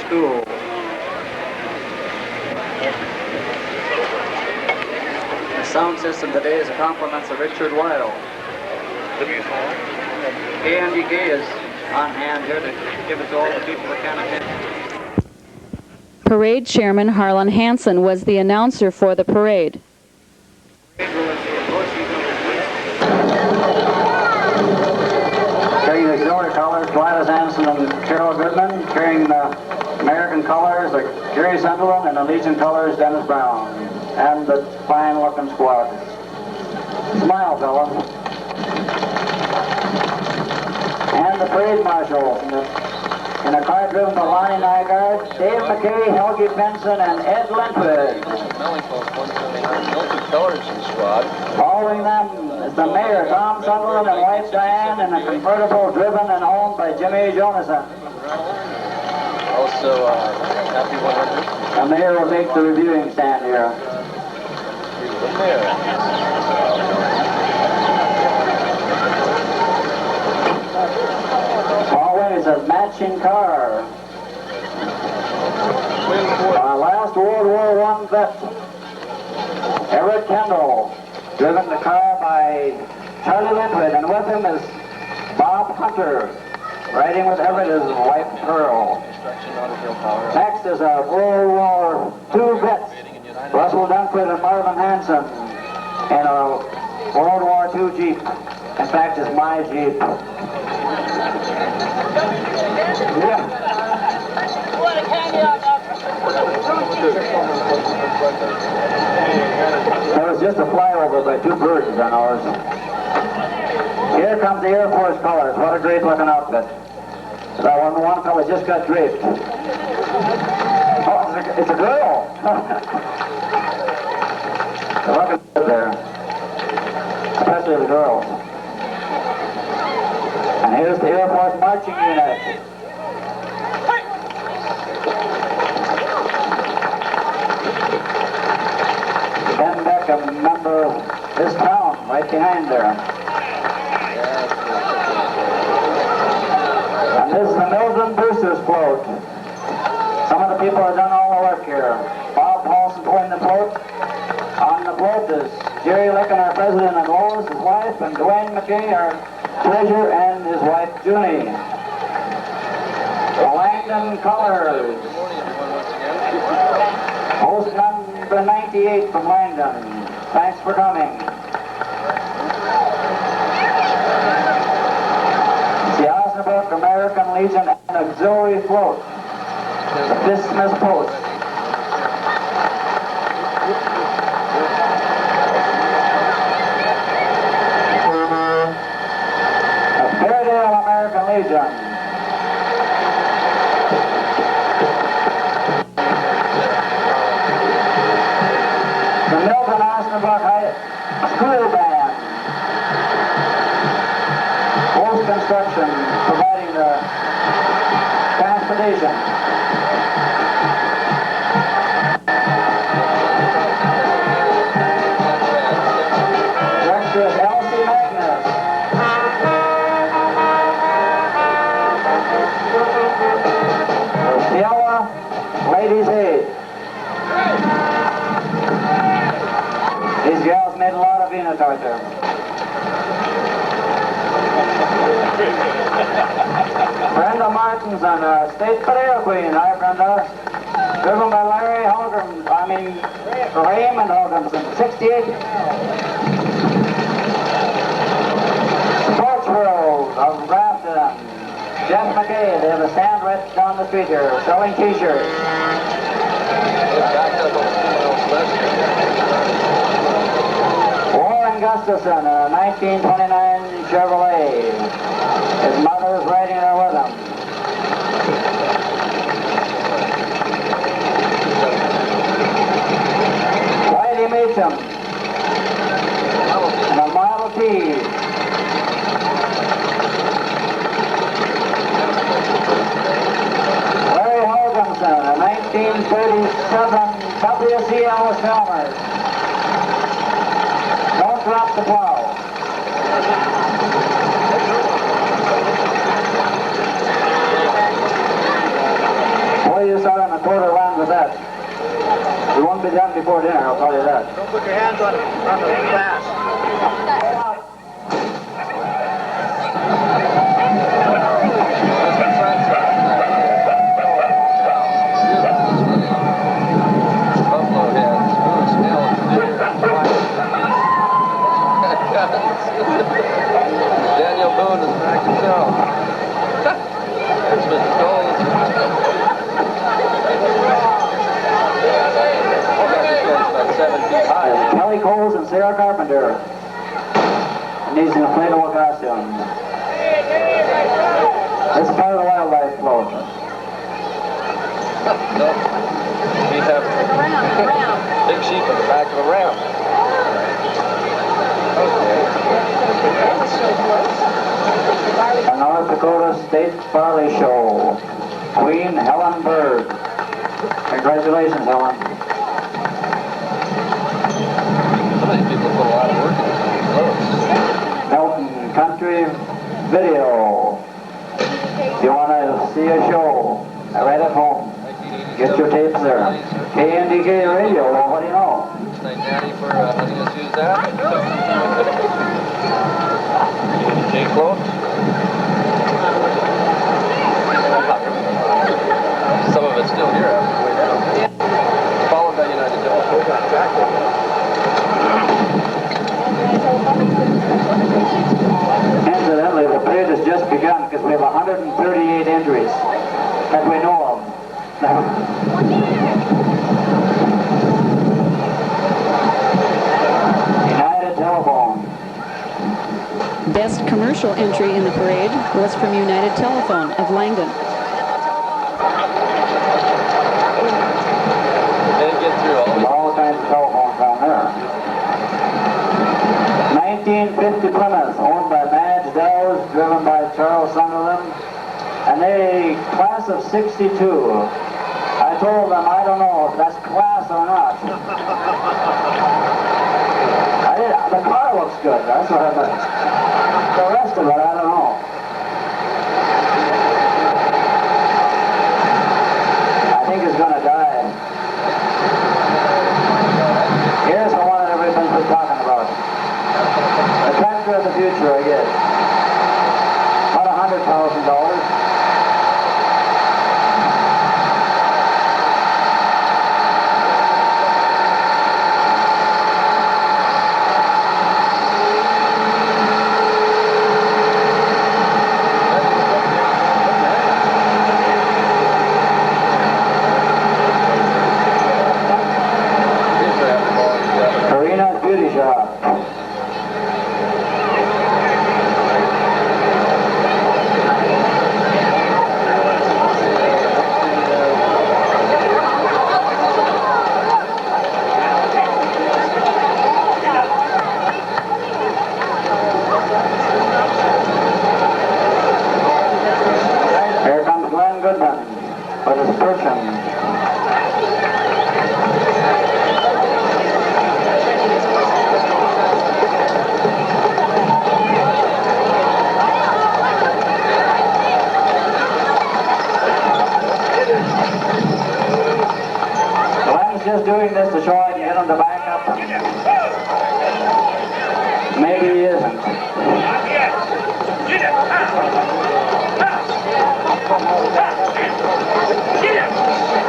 School. The sound system today is compliments of Richard Weil. Andy Gay is on hand here to give it to all the people that can attend. Parade Chairman Harlan Hansen was the announcer for the parade. Carrying the auxiliary colors, Gladys Hansen and Cheryl Goodman. Carrying the American colors, the Jerry Sunderland, and the Legion colors, Dennis Brown. And the fine-looking squad. Smile, fella. And the parade marshal in a car driven by Lonnie Nygaard, Dave McKay, Helgi Benson, and Ed Lentwood. Following them is the mayor, Tom Sunderland, and wife Diane, in a convertible driven and owned by Jimmy Jonason. Also, happy 100. The mayor will take the reviewing stand here. The mayor. Always a matching car. Our last World War I vet, Everett Kendall, driven the car by Charlie Lindwood, and with him is Bob Hunter. Riding with Everett is wife Pearl. Next is a World War II vet, Russell Dunford and Marvin Hanson, in a World War II Jeep. In fact, it's my Jeep. Yeah. There was just a flyover by two birds on ours. Here comes the Air Force colors. What a great looking outfit. That one fellow just got draped. Oh, it's a girl. They're looking good there. Especially the girls. And here's the Air Force marching unit. Ben Beck, a member of this town, right behind there. And this is the Milton Boosters float. Some of the people have done all the work here. Bob Paulson pulling the float. On the float is Jerry Licken, our president, and Lois, his wife, and Dwayne McKay, our treasurer, and his wife, Junie. The Langdon Colors. Host number 98 from Langdon. Thanks for coming. The Osnabrück American Legion and Auxiliary Float. The Bismuth Post. The Fairdale American Legion. The Milton Osnabrück High School Band. Post Construction providing the transportation. Director is Elsie Magnus. Fiala Ladies Aid. These gals made a lot of Venus out there. Brenda Martins on State Potato Queen. Hi, Brenda. Driven by Larry Raymond Hoganson, 68. Sports World of Grafton. Jeff McKay. They have a stand right down the street here, selling T-shirts. Warren Gustafson, a 1929 Chevrolet. His mother is riding there with him. Whitey Meacham, and a Model T. Larry Hoganson, a 1937 WCL Selmers. Don't drop the plow. Boy, you start on the quarter line with that. We won't be done before dinner, I'll tell you that. Don't put your hands on the glass. Daniel Boone is back himself. There's Mr. Cole. About 7 feet high. Kelly Coles and Sarah Carpenter. And he's in a inflatable costume. This is part of the wildlife float. No. We have big sheep in the back of a ram. Okay. The North Dakota State Barley Show. Queen Helen Bird. Congratulations, Helen. Some of these people put a lot of work into these clothes. Milton Country Video. If you want to see a show right at home, get your tapes there. KNDK Radio, well, what do you know? Thank Daddy for letting us use that. J clothes. Some of it's still here after the way down. Followed by United Telephone. Incidentally, the parade has just begun because we have 138 entries that we know of. United Telephone. Best commercial entry in the parade was from United Telephone of Langdon. Didn't get through All kinds of telephones down there. 1950 Plymouth, owned by Madge Dowes, driven by Charles Sunderland, and a class of 62. I told them, I don't know if that's class or not. The car looks good, that's what I meant. The rest of it, I don't know. I think it's going to die. Here's the one that everybody's been talking about. The tractor of the future, I guess. About $100,000. Beauty shop. Here comes Glenn Goodman with his person. Just doing this to show I can get him to back up. Maybe he isn't.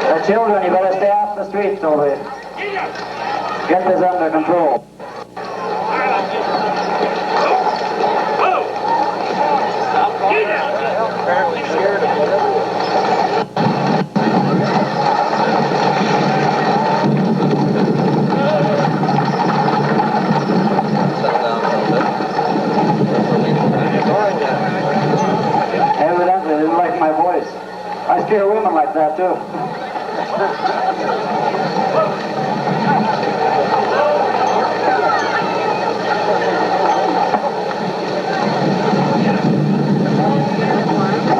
The children, you better stay off the streets over here. Get this under control. Apparently scared of Evidently, they didn't like my voice. I scare women like that, too.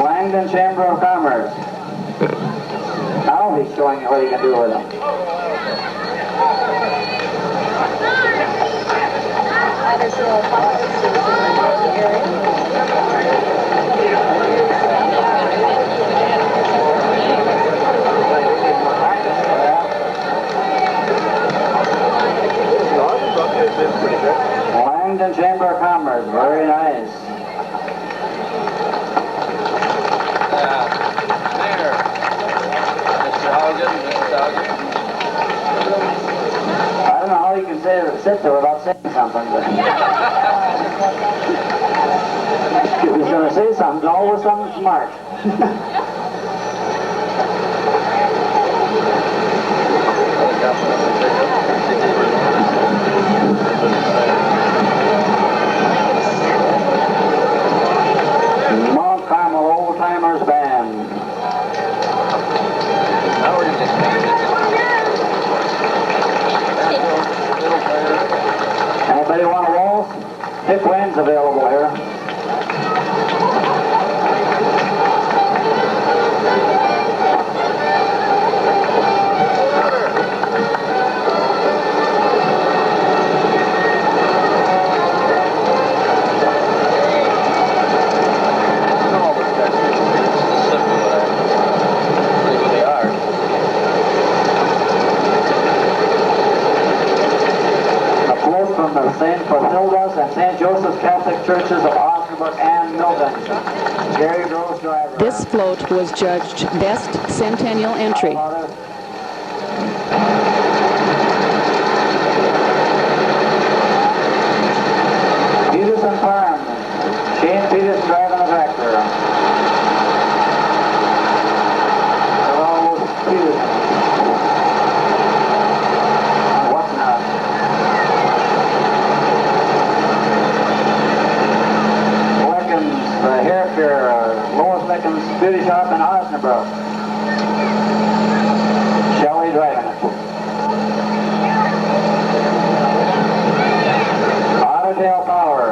Langdon Chamber of Commerce. Now he's showing you what he can do with them. Langdon Chamber of Commerce, very nice. There. Mr. Haugen, Mrs. Haugen. I don't know how you can sit there without saying something, but if he's going to say something, always something smart. Mount Carmel Old Timers Band. Now we're just Anybody want to waltz? Pick wins available here. From the St. Bathilda's and St. Joseph's Catholic Churches of Osnabrück and Milton. Gary Gross, driver. This float was judged Best Centennial Entry. Peterson Farm. Shane Peterson driving the tractor. Hello, Peterson. What's not? The hair care, Lois Lickens Beauty Shop in Osnabrück. Shelley driving it. Otterdale Power.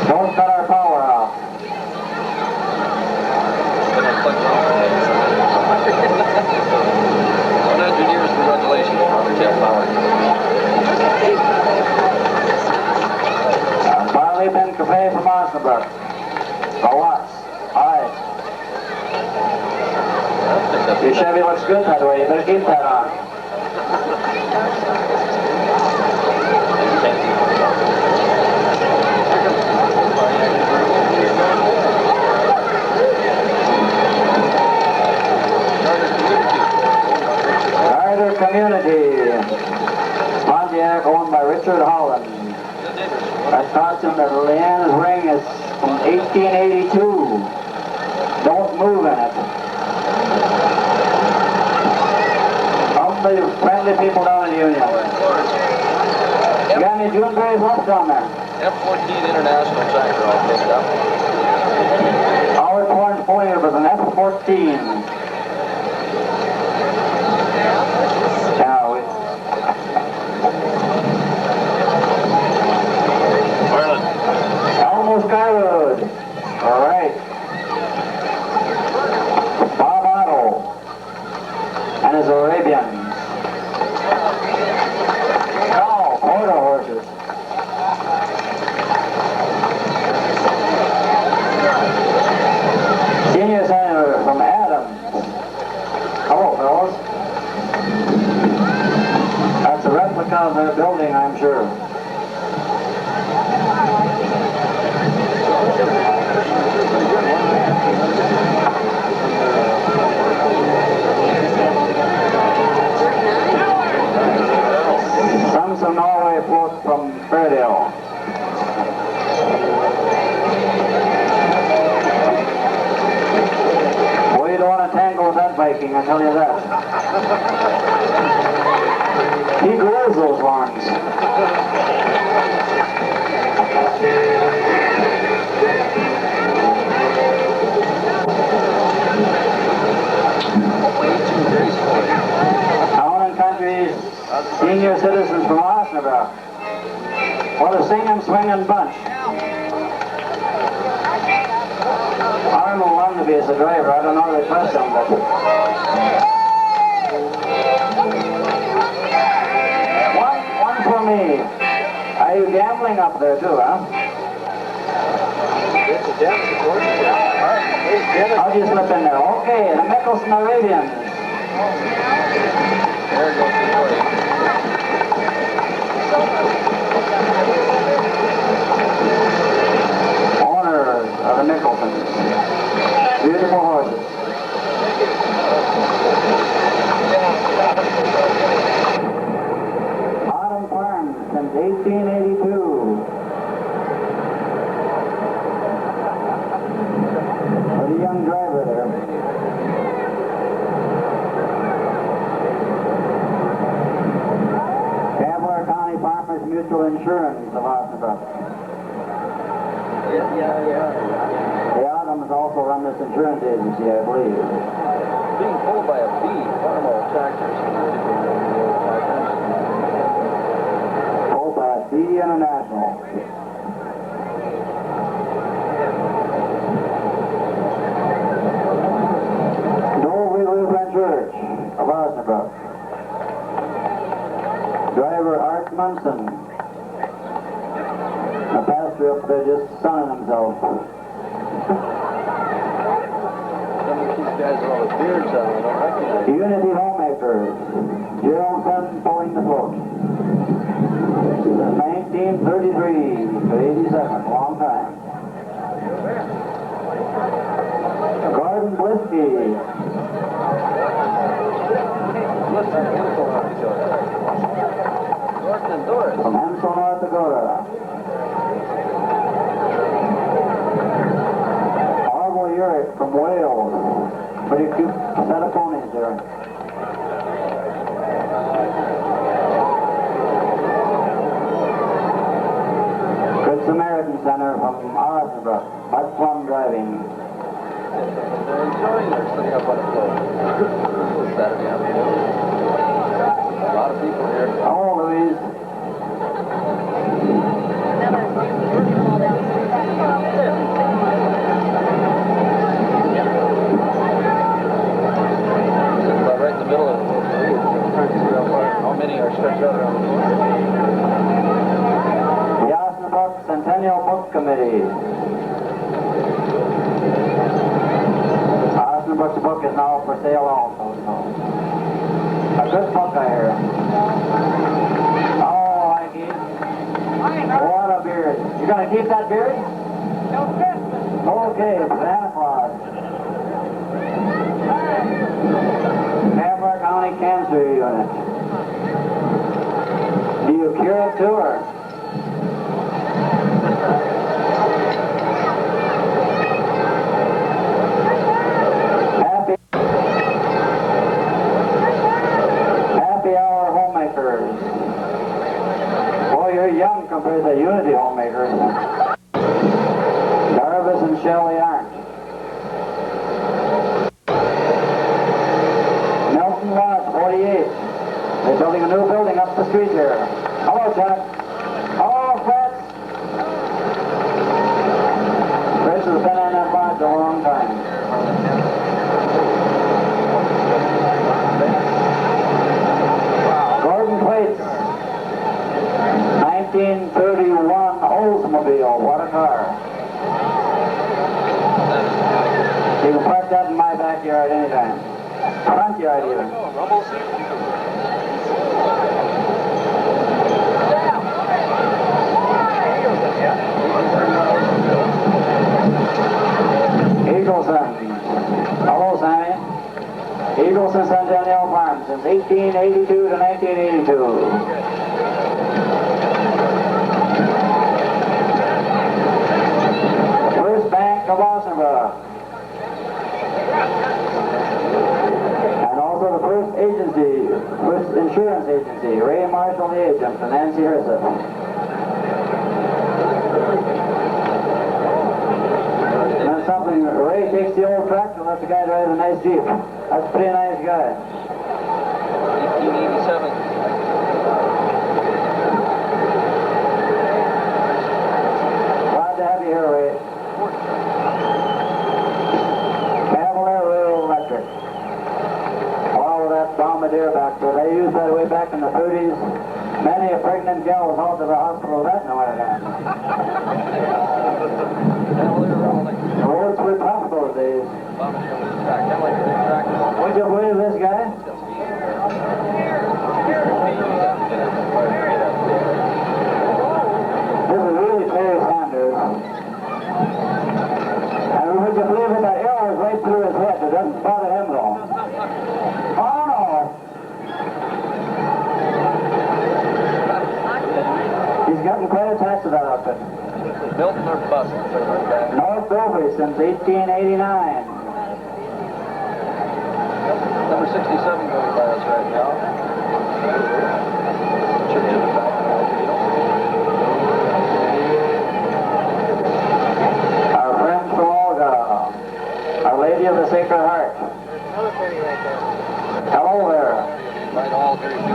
Don't cut our power off. One engineer's congratulations, Otterdale Power. Barley Bin Cafe from Osnabrück. The Watts. Hi. Your Chevy looks good that way. You better keep that on. Carter Community. Pontiac owned by Richard Holland. That costume that Leanne's ring is from 1882. Don't move in it. Only friendly people down in Union. You got any Juneberry left down there? F-14 International tractor, I'll pick it up. Howard Torrance Pointer was an F-14. Sky Road. All right. Bob Otto and his Arabians. Oh, quarter horses. Senior Senator from Adams. Hello, fellas. That's a replica of their building, I'm sure. Sons of Norway float from Fairdale. Well, you don't want to tangle with that Viking, I tell you that. He grows those ones. Town and Country's senior citizens from Osnabrück. What a singing, swinging bunch. Arnold Lundaby is the driver. I don't know the question, but... One for me. Are you gambling up there too, huh? How'd you slip in there? Okay, the Mickelson Arabians. There goes the 40. Owners of the Mickelsons. Beautiful horses. Autumn Farms since 1882. With a young driver there. Mutual Insurance of Osnabrück. The Adams also run this insurance agency, I believe. Being pulled by a bee, Farmall tractors. Pulled by a B International. Munson. The pastor up there just sunning himself. Some of these guys are all with beards on, I don't recognize them. Unity Homemakers. Gerald Fenton pulling the float. Since 1933 to 87, a long time. Garden Whiskey. From Hensel, North Dakota. Arvel Uric from Wales. Pretty cute set of ponies there. Good Samaritan Center from Osnabrück. Bud Plum driving. They're enjoying their sitting up on a float. Saturday afternoon. A lot of people here. Hello, Louise. Sitting about right in the middle of the float. Trying to figure out how many are stretched out around the float. The Osnabrück Centennial Book Committee. Osnabrück's book is now for sale also. So. A good book, I hear. Oh, I keep. What a beard. You gonna keep that beard? Okay, Santa Claus. Hamburg County Cancer Unit. Do you cure it too, or? Happy Hour Homemakers. Boy, you're young compared to the Unity Homemakers. Jarvis and Shelley aren't. Milton Lot, 48. They're building a new building up the street here. Hello, Jack. Hello, Fritz. Fritz has been in that lodge a long time. Gordon Plates. 1931 Oldsmobile. What a car. You can park that in my backyard anytime. Front yard even. Eagleson. Hello, Sammy. Eagleson Centennial Farm since 1882 to 1982. First Bank of Osnabrück. And also the first agency, first insurance agency, Ray Marshall the agent and Nancy Herseth. And that's something, Ray takes the old tractor and lets the guy drive a nice Jeep. That's a pretty nice guy. 1887. Glad to have you here, Ray. Cavalier Rail Electric. All of that bombardier back there. They used that way back in the 30s. Many a pregnant gal was out to the hospital with that in the wintertime. The roads were tough those days. Would you believe this guy? This is really Terry Sanders. And would you believe it, that arrow is right through his head. It doesn't bother him though. Oh no! He's gotten quite attached to that outfit. Milton or bust. North Dover since 1889. Number 67 going by us right now. Church in the back. Our friends from Olga. Our Lady of the Sacred Heart. Hello there. Right, all very good.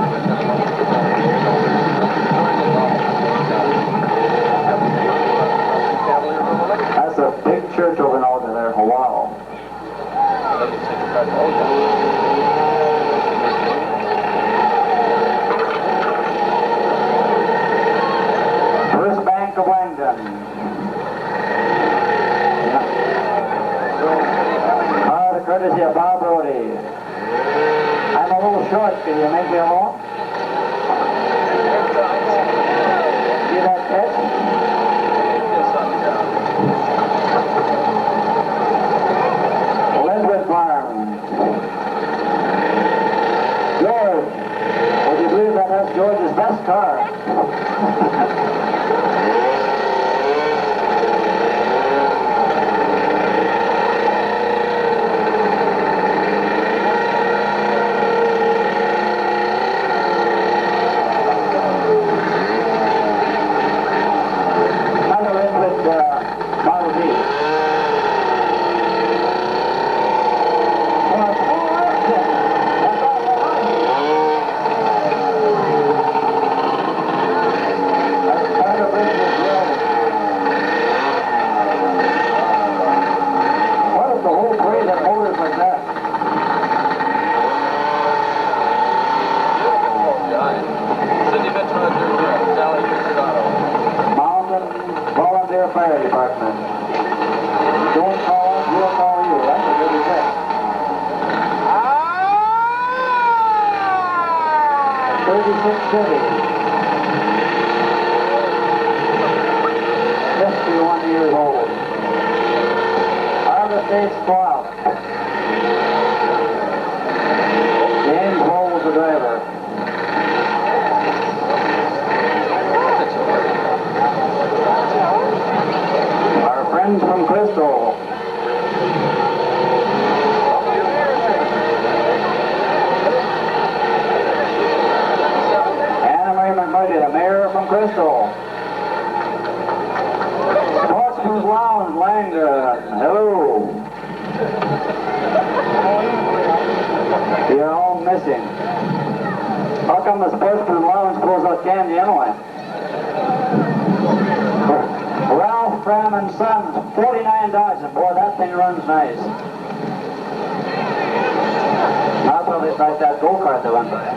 That's a big church over in Olga there. Wow. Oh, yeah. courtesy of Bob Brody. I'm a little short. Can you make me alone? See that catch? Linwood Farm. George, would you believe that that's George's best car? Fire Department. Don't call us, we'll call you. That's a good effect. 36 cities. 51 years old. Harvest Day Squad. James Bowles, the driver. Friends from Crystal. Anna Marie McMurray, the mayor from Crystal. Sportsman's Lounge, Langdon. Hello. You're all missing. How come the Sportsman's Lounge pulls out candy anyway? Ralph Fram and Sons, 49 Dodson. Boy, that thing runs nice. Not probably like that go-kart that went by.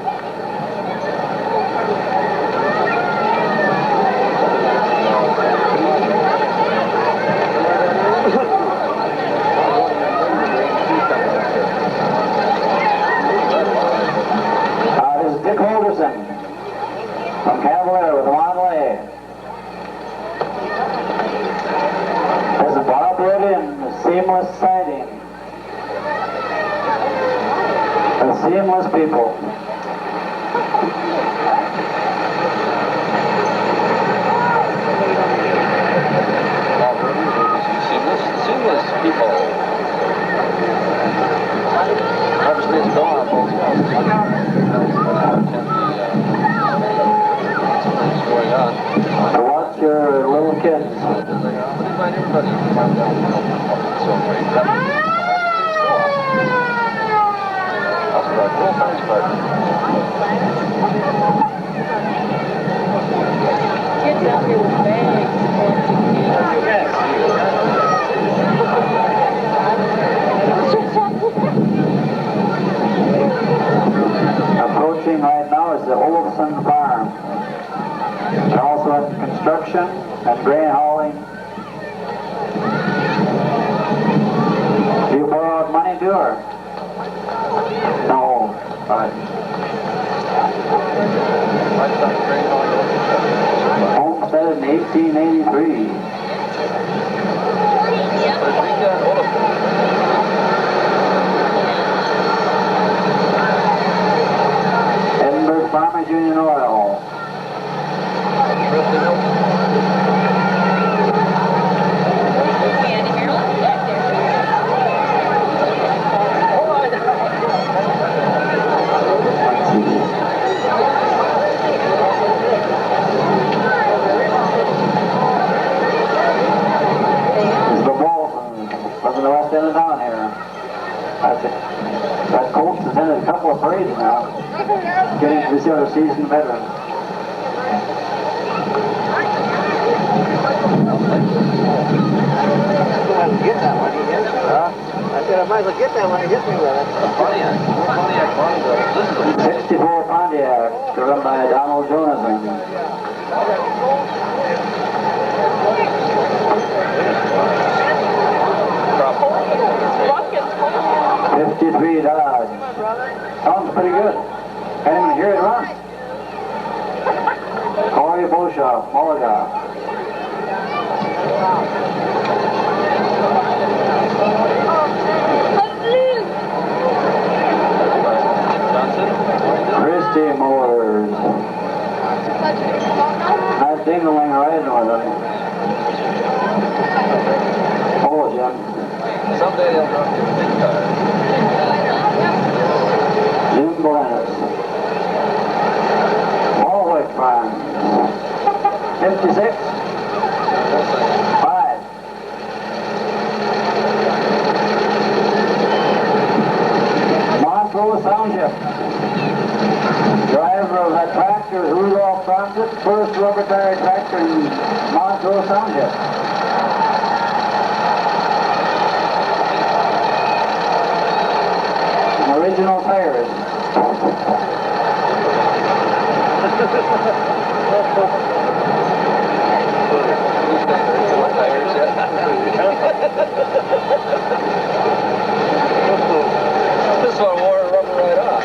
This is Dick Holderson from Cavalier with the Model A. Bob Brody and the Seamless Siding. The Seamless people. Bob Brody, Seamless people. Harvest Day's gone on both sides. What's going on? To watch your little kids. Invite everybody to come down and celebrate. That's right, World Fire Department. Kids out here with bags. Approaching right now is the Olafson Farm. They're also at construction and grain hauling. Do you borrow out money to her? No. Right. Homestead in 1883. Edinburgh Farmers Union Oil. That coach has attended a couple of parades now, getting to see other seasoned veterans. Get that one, you hit me. I said I might as well get that one, you hit me with it. Pontiac. 64 Pontiac, driven by Donald Jonathan. squad. Sounds pretty good. Can't even hear it run. Corey Boshaw, Mulligan. Christy Moores. Not dingling right with them. Oh, Jim. Someday they'll drop you a big card. Jim Blannis. Warwick Farm. 56. 5. Montrose Township. Driver of that tractor, Rudolph Francis, first rubber tire tractor in Montrose Township. Original tires. This one wore a rubber right off.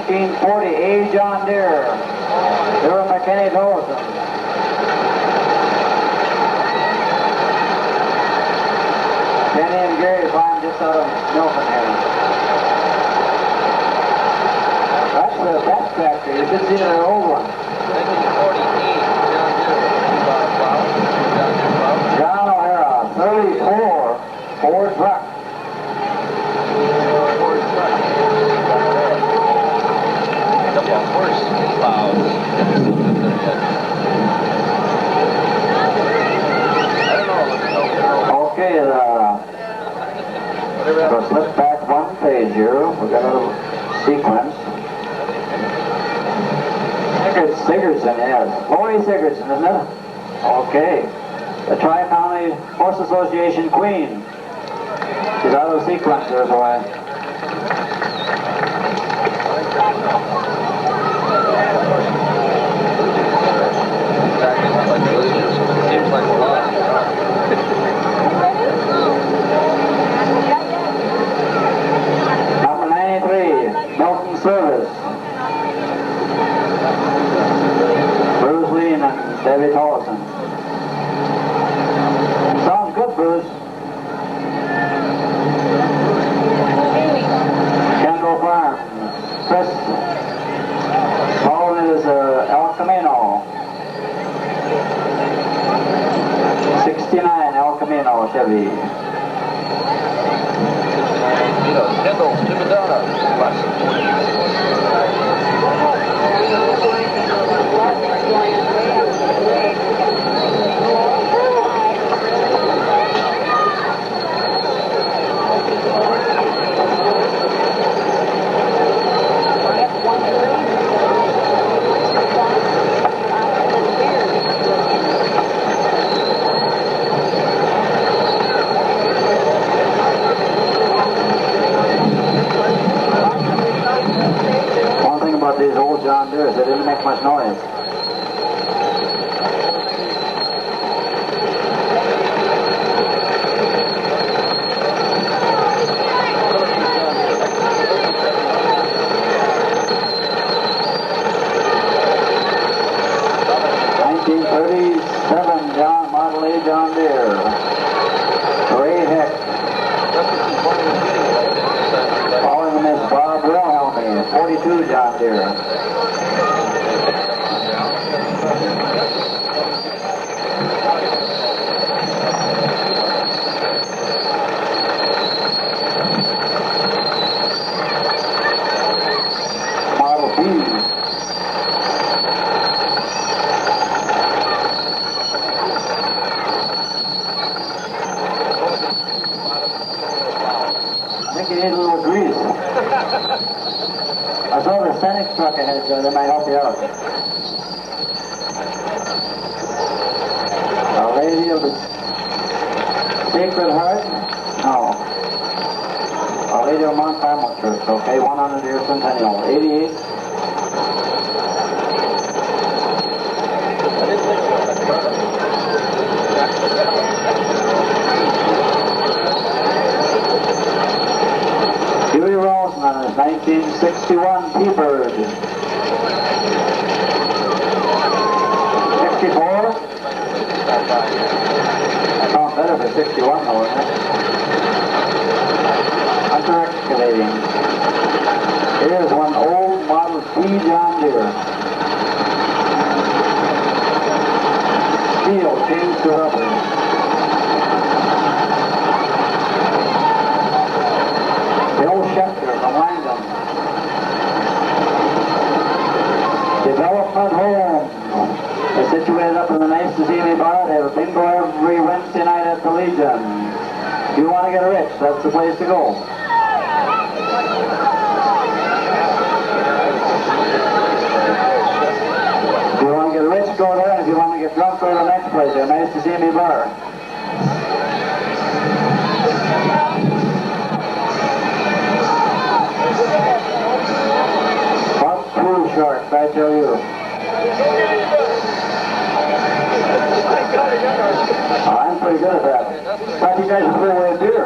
1940 A. John Deere. Durham McKinney Tolleson. Kenny and Gary farm just out of Milton here. That's the best tractor. You should see their old one. 1948 John Deere. John Deere plow. John O'Hara, 34, Ford truck. Ford truck. Couple of horse plows. I don't know. Okay, so flip back one page here. We got a little sequence. Sigurdsson, yes. Lori Sigurdsson, isn't it? Okay. The Tri-County Horse Association Queen. She's out of sequence there, so Seems like a lot. Number 93, Milton Service. Bruce Lean and Debbie Tollison. Sounds good, Bruce. Kendall Farm. Chris. Following it is El Camino. 69 El Camino Chevy. Kendall to Madonna. One thing about these old John Deeres, they didn't make much noise. Model A John Deere. Ray Heck. Following him is Bob Wilhelmy, 42 John Deere. Model B. You need a little grease. I saw the Scenic truck ahead, so that might help you out. Our Lady of the Sacred Heart? No. Our Lady of Mount Carmel Church, okay, 100 year centennial. 88. Huey Rawson on his 1961 T-Bird. 64. Sounds better for 61 though, isn't it? Hunter Excavating. Here's one old Model T John Deere. Steel changed to rubber. Bill Schefter from Langdon. Development Home. They're situated up in the nice to see me bar. They have a bingo every Wednesday night at the Legion. If you want to get rich, that's the place to go. If you want to get rich, go there. And if you want to get drunk, go to the next place. They're nice to see me bar. What pool sharks, I tell you. I'm pretty good at that. Thought you guys would throw away a beer.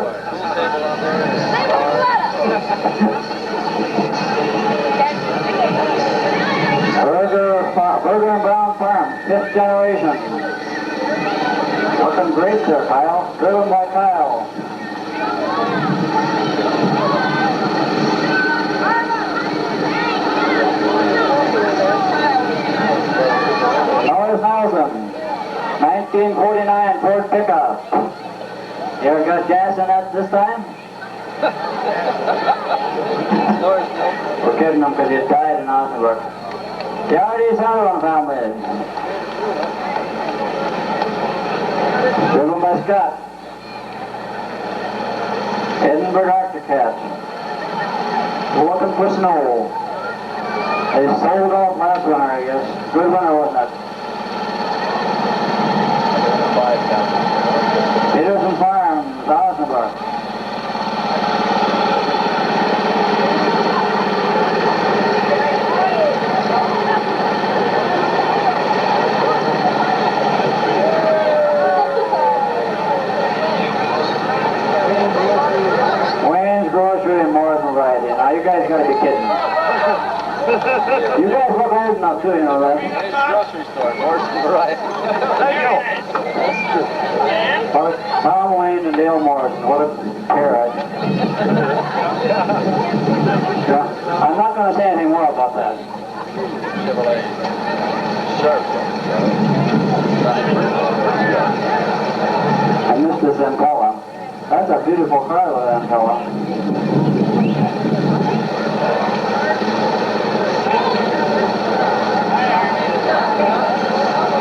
Burger and Brown Farm, 5th generation. Looking great there, Kyle. Driven by Kyle. North Nelson, 1949 Ford pickup. You ever got gas in that this time? We're kidding him because he died in Osnabrück. The R.D. Sullivan family. Driven by Scott. Edinburgh Arcticat. Looking for snow. They sold off last winter, I guess. Good winter, wasn't it? Peterson Farms, Osnabrück. Wayne's Grocery and Morrison Variety. Now you guys gotta be kidding. You guys look old enough too, you know that. Grocery store, Morrison Variety. Tom Wayne and Dale Morrison, what a pair. I'm not going to say anything more about that. Chevrolet. Sharp. I missed this Impala. That's a beautiful car, that Impala.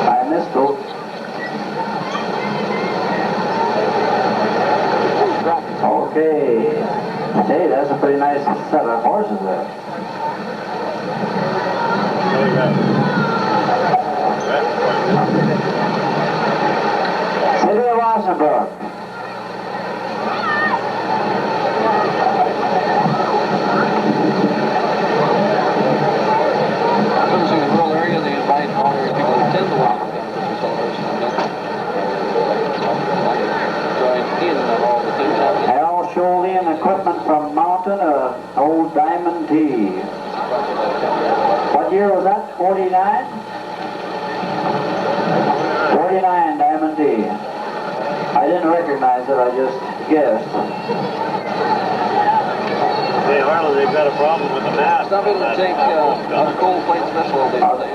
I missed it. Okay. Hey, that's a pretty nice set of horses there. City of Osnabrück. Those in the rural area, they invite all their people who attend the Walk celebration. Join in on all the things happening. Al Scholian equipment from Mountain, old Diamond T. What year was that? 49? 49 Diamond T. I didn't recognize it, I just guessed. Hey, Harlan, they've got a problem with the mask. Some people take on a cold plate special they play.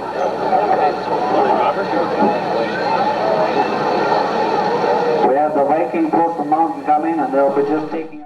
We have the Viking Post from Mountain coming, and they'll be just taking